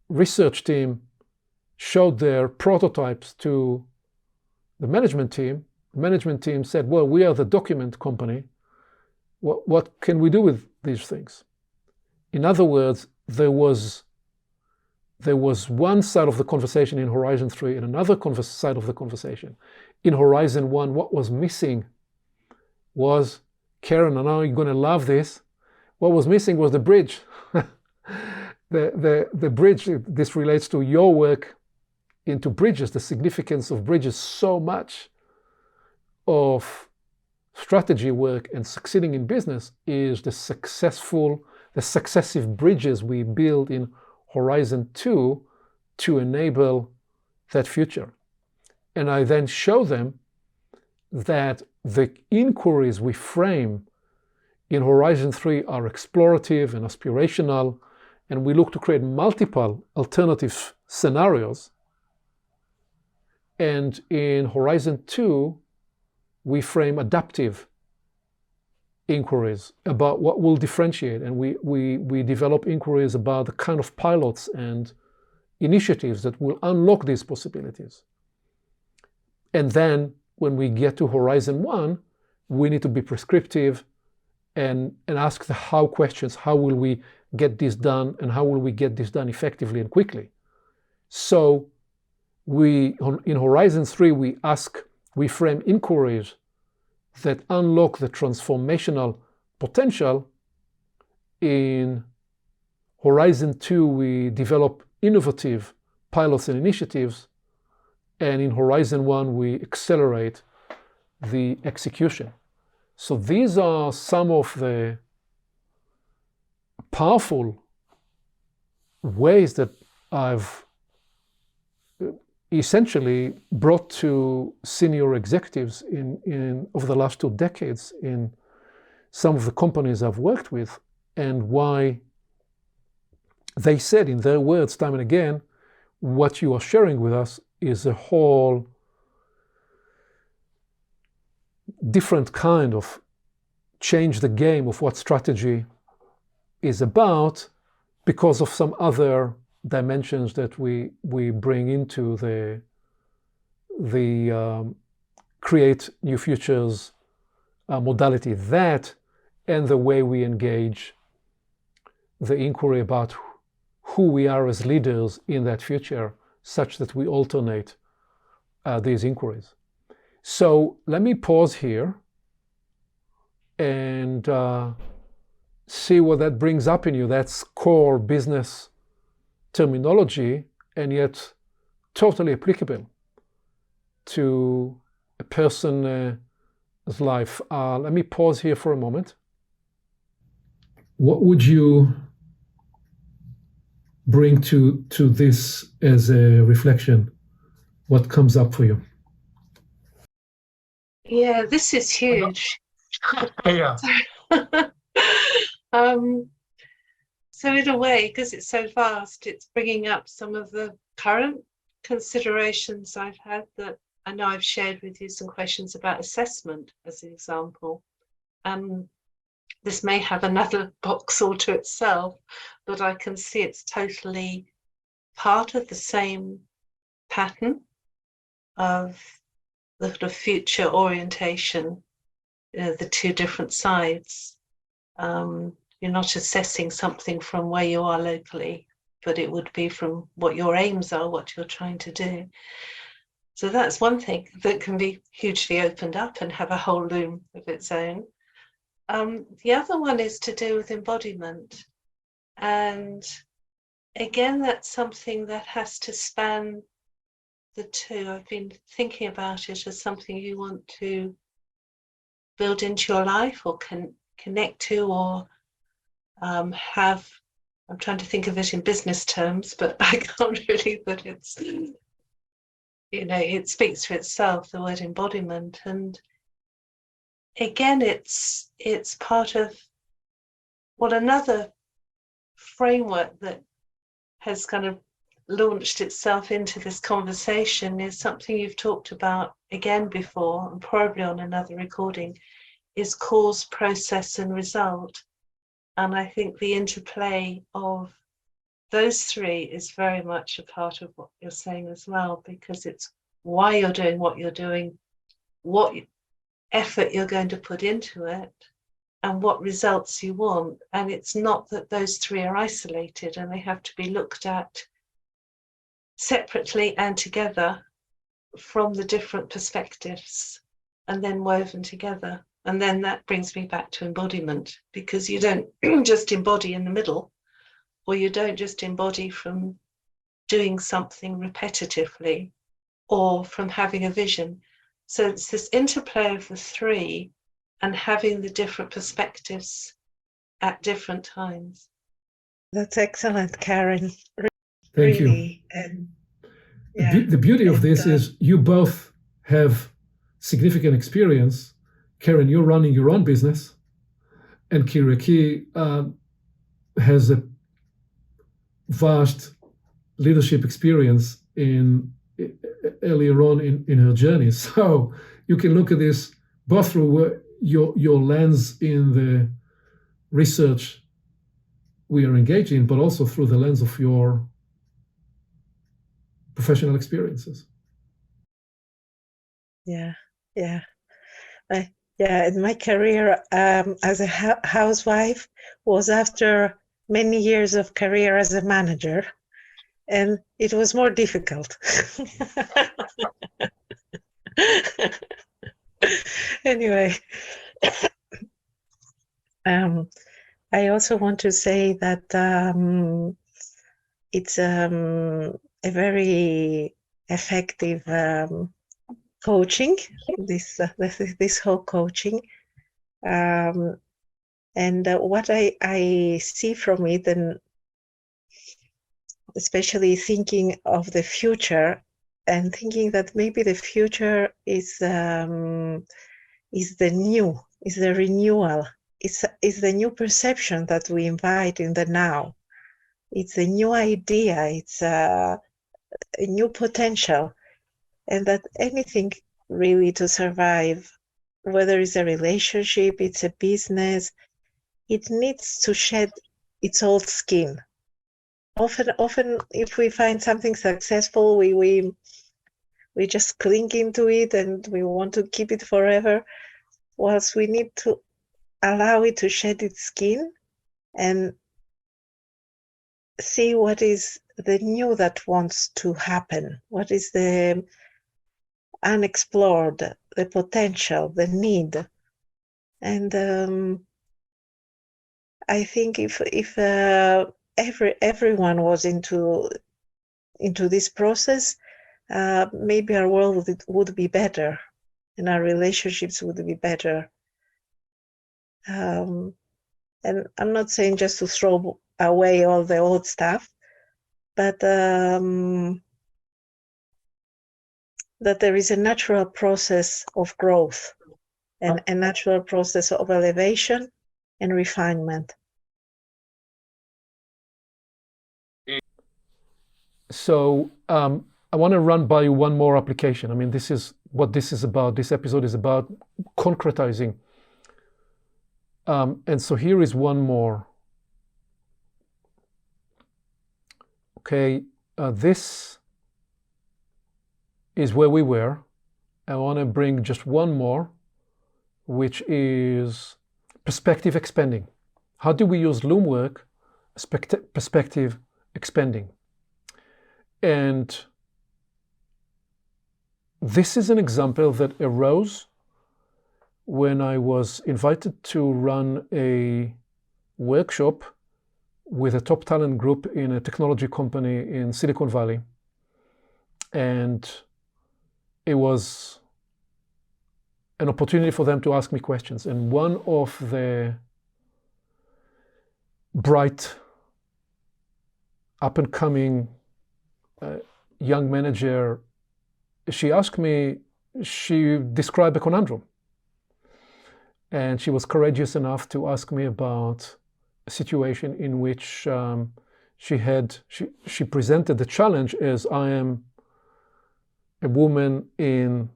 research team showed their prototypes to the management team said, well, we are the document company. What can we do with these things? In other words, there was one side of the conversation in Horizon 3 and another side of the conversation. In Horizon 1, what was missing was, Karen, I know you're going to love this, what was missing was the bridge. The bridge, this relates to your work into bridges, the significance of bridges. So much of strategy work and succeeding in business is the successive bridges we build in Horizon 2 to enable that future. And I then show them that the inquiries we frame in Horizon 3 are explorative and aspirational, and we look to create multiple alternative scenarios. And in Horizon 2, we frame adaptive inquiries about what will differentiate, and we develop inquiries about the kind of pilots and initiatives that will unlock these possibilities. And then when we get to Horizon 1, we need to be prescriptive and ask the how questions. How will we get this done, and how will we get this done effectively and quickly? So in Horizon 3, we frame inquiries that unlock the transformational potential. In Horizon 2, we develop innovative pilots and initiatives. And in Horizon 1, we accelerate the execution. So these are some of the powerful ways that I've essentially brought to senior executives in over the last 2 decades in some of the companies I've worked with, and why they said in their words time and again, what you are sharing with us is a whole different kind of change the game of what strategy is about, because of some other dimensions that we bring into the create new futures modality, that and the way we engage the inquiry about who we are as leaders in that future, such that we alternate these inquiries. So let me pause here and see what that brings up in you. That's core business terminology, and yet totally applicable to a person's life. Let me pause here for a moment. What would you bring to this as a reflection? What comes up for you? Yeah, this is huge. Yeah. So in a way, because it's so vast, it's bringing up some of the current considerations I've had that I know I've shared with you some questions about assessment as an example. This may have another box all to itself, but I can see it's totally part of the same pattern of the sort of future orientation, the two different sides. You're not assessing something from where you are locally, but it would be from what your aims are, what you're trying to do. So that's one thing that can be hugely opened up and have a whole loom of its own. The other one is to do with embodiment. And again, that's something that has to span the two. I've been thinking about it as something you want to build into your life or connect to or have. I'm trying to think of it in business terms, but I can't really, but it's, it speaks for itself, the word embodiment. And again, it's part of, another framework that has kind of launched itself into this conversation is something you've talked about again before, and probably on another recording, is cause, process, and result. And I think the interplay of those three is very much a part of what you're saying as well, because it's why you're doing what you're doing, what effort you're going to put into it, and what results you want. And it's not that those three are isolated and they have to be looked at separately and together from the different perspectives and then woven together. And then that brings me back to embodiment, because you don't just embody in the middle, or you don't just embody from doing something repetitively or from having a vision. So it's this interplay of the three and having the different perspectives at different times. That's excellent, Karen. Thank Really. you. And, yeah. The beauty of this is you both have significant experience. Karen, you're running your own business, and Kyriaki has a vast leadership experience earlier on in her journey. So you can look at this both through your lens in the research we are engaged in, but also through the lens of your professional experiences. Yeah. And my career as a housewife was after many years of career as a manager, and it was more difficult. Anyway, I also want to say that it's a very effective coaching, this whole coaching. And what I see from it, and especially thinking of the future and thinking that maybe the future is the renewal, is the new perception that we invite in the now. It's a new idea, it's a new potential, and that anything really to survive, whether it's a relationship, it's a business, it needs to shed its old skin. Often, if we find something successful, we just cling into it and we want to keep it forever, whilst we need to allow it to shed its skin and see what is the new that wants to happen, what is the unexplored, the potential, the need. And I think if everyone was into this process, maybe our world would be better and our relationships would be better. And I'm not saying just to throw away all the old stuff, but that there is a natural process of growth and a natural process of elevation and refinement. So I want to run by you one more application. I mean, this is what this is about. This episode is about concretizing. And so here is one more. Okay, this is where we were. I want to bring just one more, which is perspective expanding. How do we use Loom work? Perspective expanding. And this is an example that arose when I was invited to run a workshop with a top talent group in a technology company in Silicon Valley. And it was an opportunity for them to ask me questions. And one of the bright, up-and-coming young manager, she asked me, she described a conundrum. And she was courageous enough to ask me about a situation in which she presented the challenge as, I am a woman in,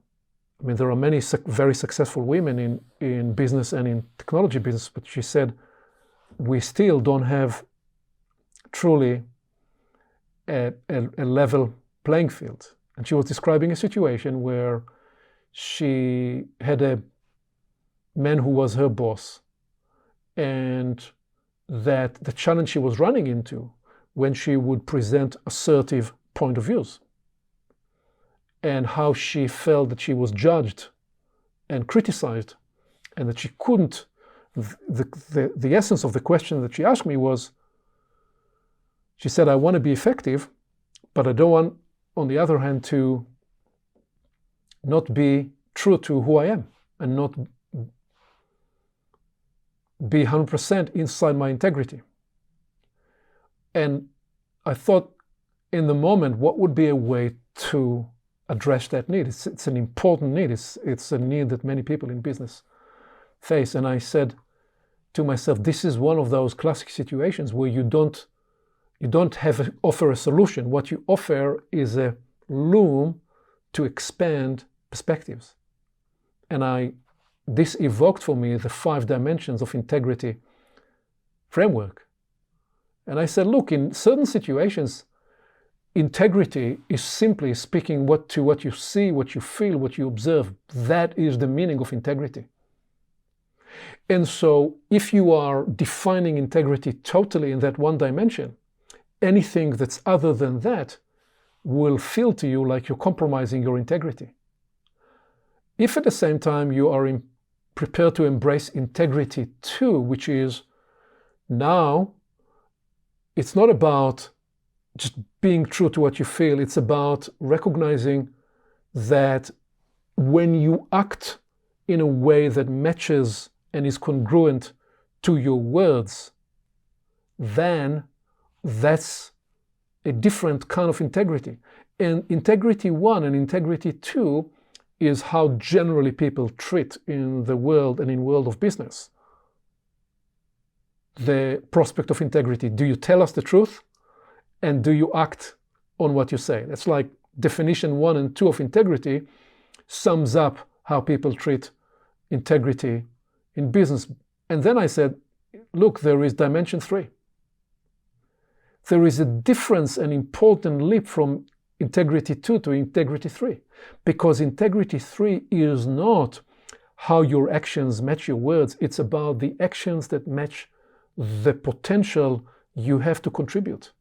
I mean, there are many very successful women in business and in technology business, but she said, we still don't have truly a level playing field. And she was describing a situation where she had a man who was her boss, and that the challenge she was running into when she would present assertive point of views, and how she felt that she was judged and criticized, and that she couldn't, the essence of the question that she asked me was, she said, I want to be effective, but I don't want, on the other hand, to not be true to who I am and not be 100% inside my integrity. And I thought in the moment, what would be a way to address that need? It's an important need. It's a need that many people in business face. And I said to myself, this is one of those classic situations where you don't offer a solution. What you offer is a loom to expand perspectives. And this evoked for me the 5 dimensions of integrity framework. And I said, look, in certain situations, integrity is simply speaking to what you see, what you feel, what you observe. That is the meaning of integrity. And so if you are defining integrity totally in that one dimension, anything that's other than that will feel to you like you're compromising your integrity. If at the same time you are prepared to embrace integrity too, which is now, it's not about just being true to what you feel, it's about recognizing that when you act in a way that matches and is congruent to your words, then that's a different kind of integrity. And integrity 1 and integrity 2 is how generally people treat in the world and in world of business the prospect of integrity. Do you tell us the truth? And do you act on what you say? That's like definition 1 and 2 of integrity sums up how people treat integrity in business. And then I said, look, there is dimension 3. There is a difference, an important leap from integrity 2 to integrity 3. Because integrity 3 is not how your actions match your words. It's about the actions that match the potential you have to contribute.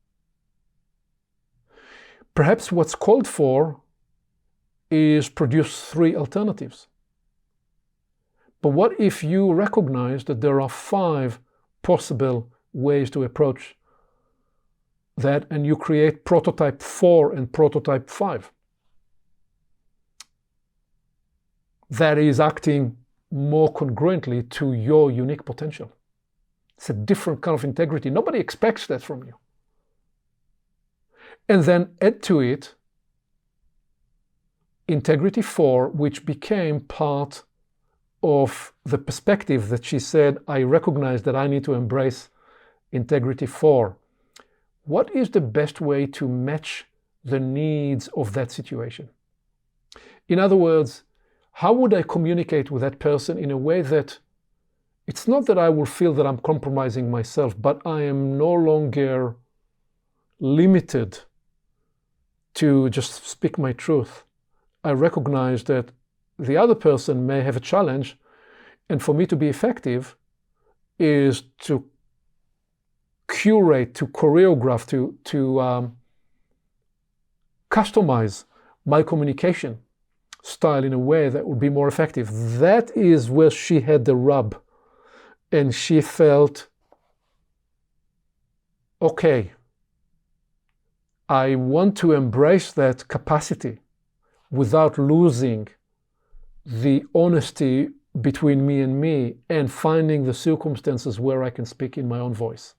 Perhaps what's called for is produce 3 alternatives. But what if you recognize that there are 5 possible ways to approach that, and you create prototype 4 and prototype 5? That is acting more congruently to your unique potential. It's a different kind of integrity. Nobody expects that from you. And then add to it integrity 4, which became part of the perspective that she said, I recognize that I need to embrace integrity 4. What is the best way to match the needs of that situation. In other words, how would I communicate with that person in a way that it's not that I will feel that I'm compromising myself, but I am no longer limited to just speak my truth. I recognize that the other person may have a challenge, and for me to be effective is to curate, to choreograph, to customize my communication style in a way that would be more effective. That is where she had the rub, and she felt, okay, I want to embrace that capacity without losing the honesty between me and finding the circumstances where I can speak in my own voice.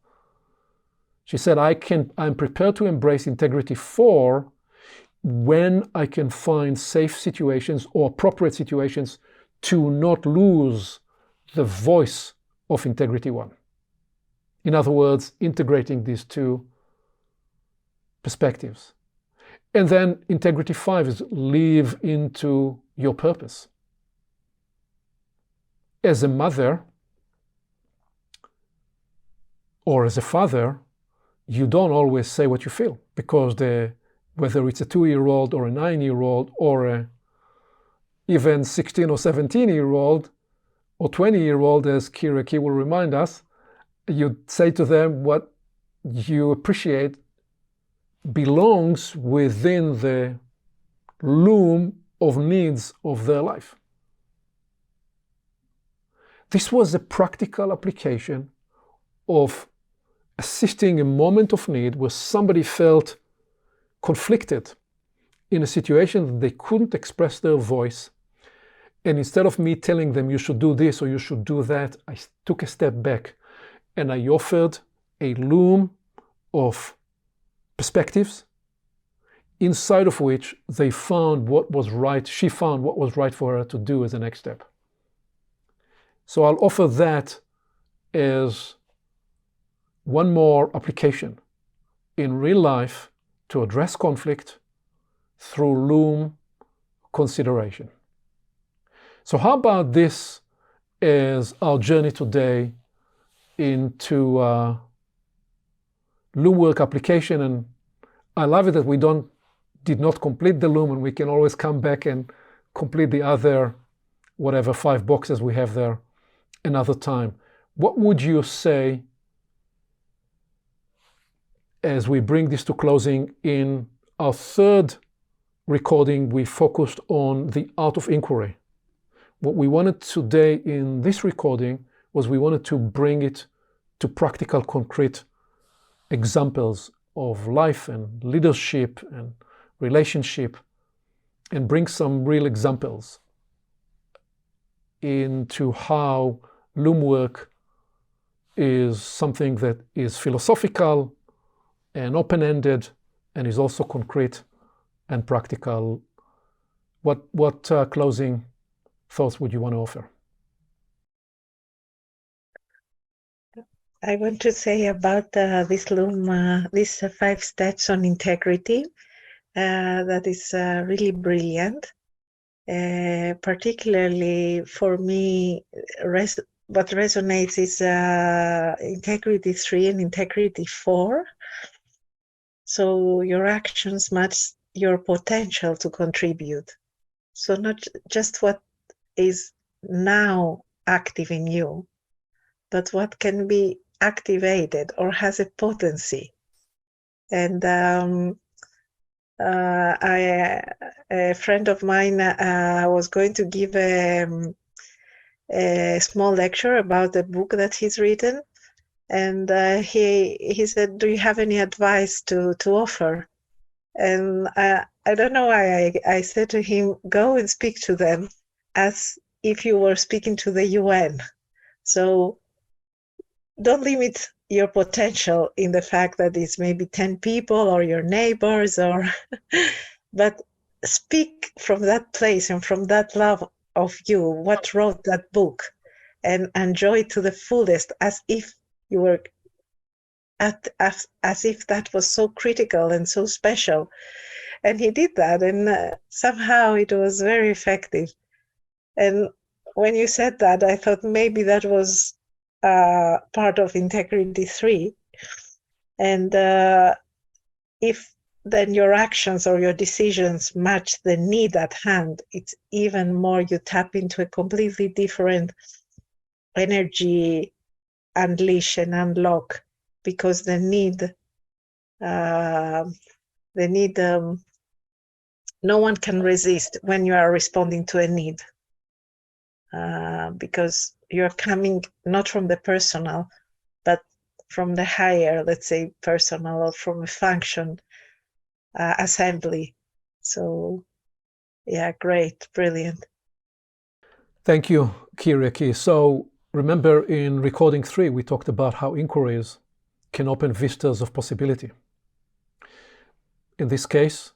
She said, I'm prepared to embrace integrity 4 when I can find safe situations or appropriate situations to not lose the voice of integrity 1. In other words, integrating these two perspectives. And then integrity 5 is live into your purpose. As a mother or as a father, you don't always say what you feel, because whether it's a 2-year-old or a 9-year-old or even 16 or 17-year-old or 20-year-old, as Kyriaki will remind us, you say to them what you appreciate belongs within the loom of needs of their life. This was a practical application of assisting a moment of need where somebody felt conflicted in a situation that they couldn't express their voice. And instead of me telling them you should do this or you should do that, I took a step back and I offered a loom of perspectives inside of which they found what was right. She found what was right for her to do as the next step. So I'll offer that as one more application in real life to address conflict through loom consideration. So how about this as our journey today into loom work application? And I love it that we did not complete the loom, and we can always come back and complete the other, whatever 5 boxes we have there another time. What would you say as we bring this to closing? In our 3rd recording, we focused on the art of inquiry. What we wanted today in this recording was we wanted to bring it to practical, concrete examples of life and leadership and relationship, and bring some real examples into how loom work is something that is philosophical and open-ended and is also concrete and practical. What closing thoughts would you want to offer? I want to say about this loom, these 5 steps on integrity, that is really brilliant. Particularly for me, what resonates is integrity 3 and integrity 4. So your actions match your potential to contribute. So not just what is now active in you, but what can be activated or has a potency. And a friend of mine was going to give a small lecture about a book that he's written, and he said, "Do you have any advice to offer?" And I don't know why I said to him, "Go and speak to them as if you were speaking to the UN." So don't limit your potential in the fact that it's maybe 10 people or your neighbors, but speak from that place and from that love of you, what wrote that book, and enjoy it to the fullest as if you were as if that was so critical and so special. And he did that, and somehow it was very effective. And when you said that, I thought maybe that was part of Integrity 3. And if then your actions or your decisions match the need at hand, it's even more, you tap into a completely different energy, unleash and unlock, because the need, no one can resist when you are responding to a need, because you're coming not from the personal, but from the higher, let's say, personal, or from a function assembly. So, yeah, great, brilliant. Thank you, Kyriaki. So remember in recording 3, we talked about how inquiries can open vistas of possibility. In this case,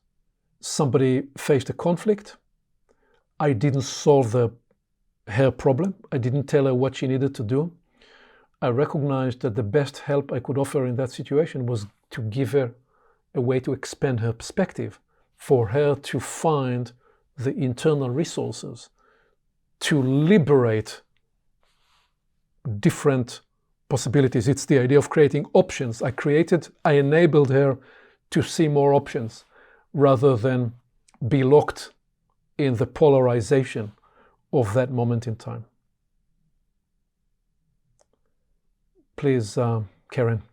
somebody faced a conflict. I didn't solve her problem. I didn't tell her what she needed to do. I recognized that the best help I could offer in that situation was to give her a way to expand her perspective, for her to find the internal resources to liberate different possibilities. It's the idea of creating options. I enabled her to see more options rather than be locked in the polarization of that moment in time. Please, Karen.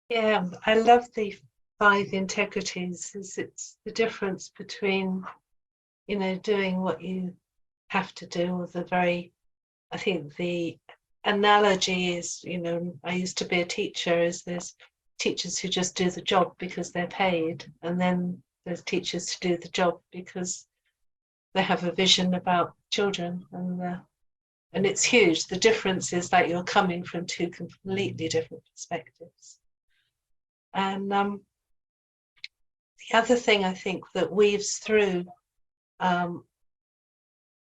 Yeah, I love the 5 integrities. It's the difference between, doing what you have to do, or I think the analogy is, I used to be a teacher, is there's teachers who just do the job because they're paid, and then there's teachers who do the job because they have a vision about children, and it's huge. The difference is that you're coming from 2 completely different perspectives. And the other thing I think that weaves through the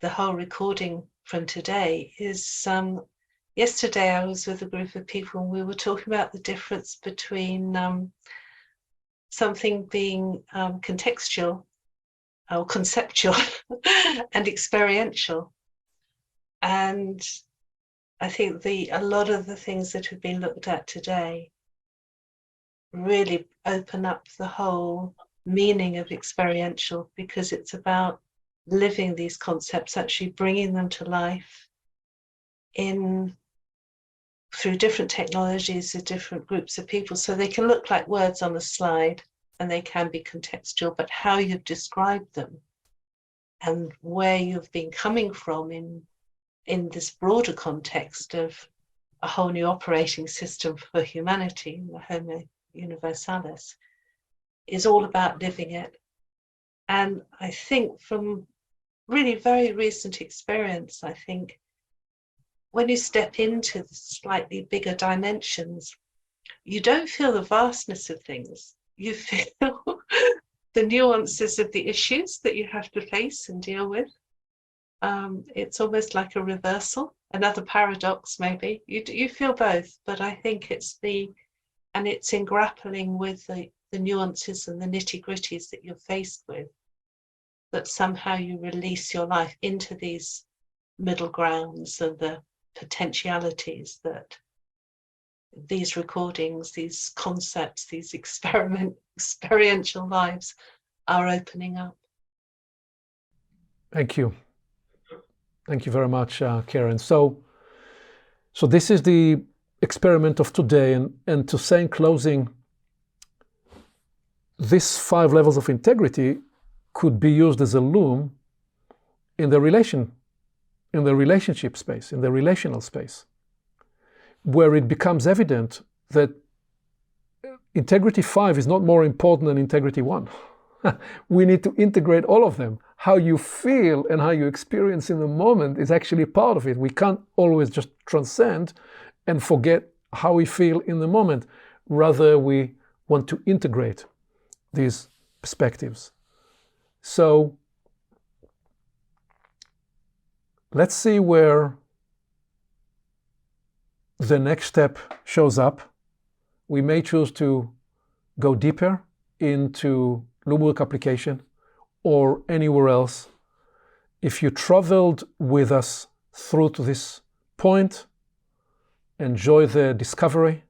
whole recording from today is, yesterday I was with a group of people and we were talking about the difference between something being contextual or conceptual and experiential. And I think a lot of the things that have been looked at today really open up the whole meaning of experiential, because it's about living these concepts, actually bringing them to life through different technologies to different groups of people. So they can look like words on a slide and they can be contextual, but how you've described them and where you've been coming from in this broader context of a whole new operating system for humanity, the Homo Universalis, is all about living it. And I think from really very recent experience, I think when you step into the slightly bigger dimensions, you don't feel the vastness of things. You feel the nuances of the issues that you have to face and deal with. It's almost like a reversal, another paradox maybe. You feel both, but I think it's in grappling with the nuances and the nitty-gritties that you're faced with, that somehow you release your life into these middle grounds and the potentialities that these recordings, these concepts, these experiential lives are opening up. Thank you. Thank you very much, Karen. So this is the experiment of today, and to say in closing, these 5 levels of integrity could be used as a loom in the relationship space, in the relational space, where it becomes evident that integrity 5 is not more important than integrity 1. We need to integrate all of them. How you feel and how you experience in the moment is actually part of it. We can't always just transcend and forget how we feel in the moment. Rather, we want to integrate these perspectives. So let's see where the next step shows up, we may choose to go deeper into Loom work application or anywhere else. If you traveled with us through to this point, enjoy the discovery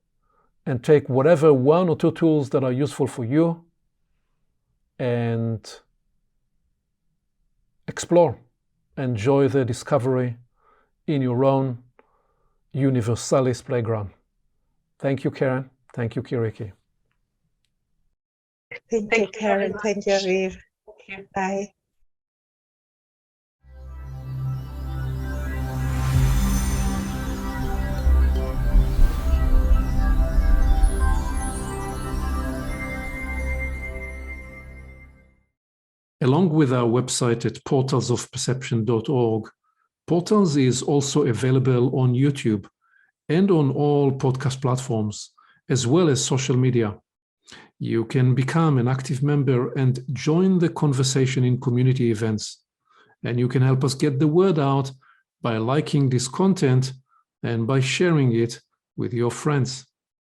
and take whatever 1 or 2 tools that are useful for you and explore. Enjoy the discovery in your own Universalis playground. Thank you, Karen. Thank you, Kyriaki. Thank you, Karen. Thank you, Aviv. Thank you. Bye. Along with our website at portalsofperception.org, Portals is also available on YouTube and on all podcast platforms, as well as social media. You can become an active member and join the conversation in community events. And you can help us get the word out by liking this content and by sharing it with your friends.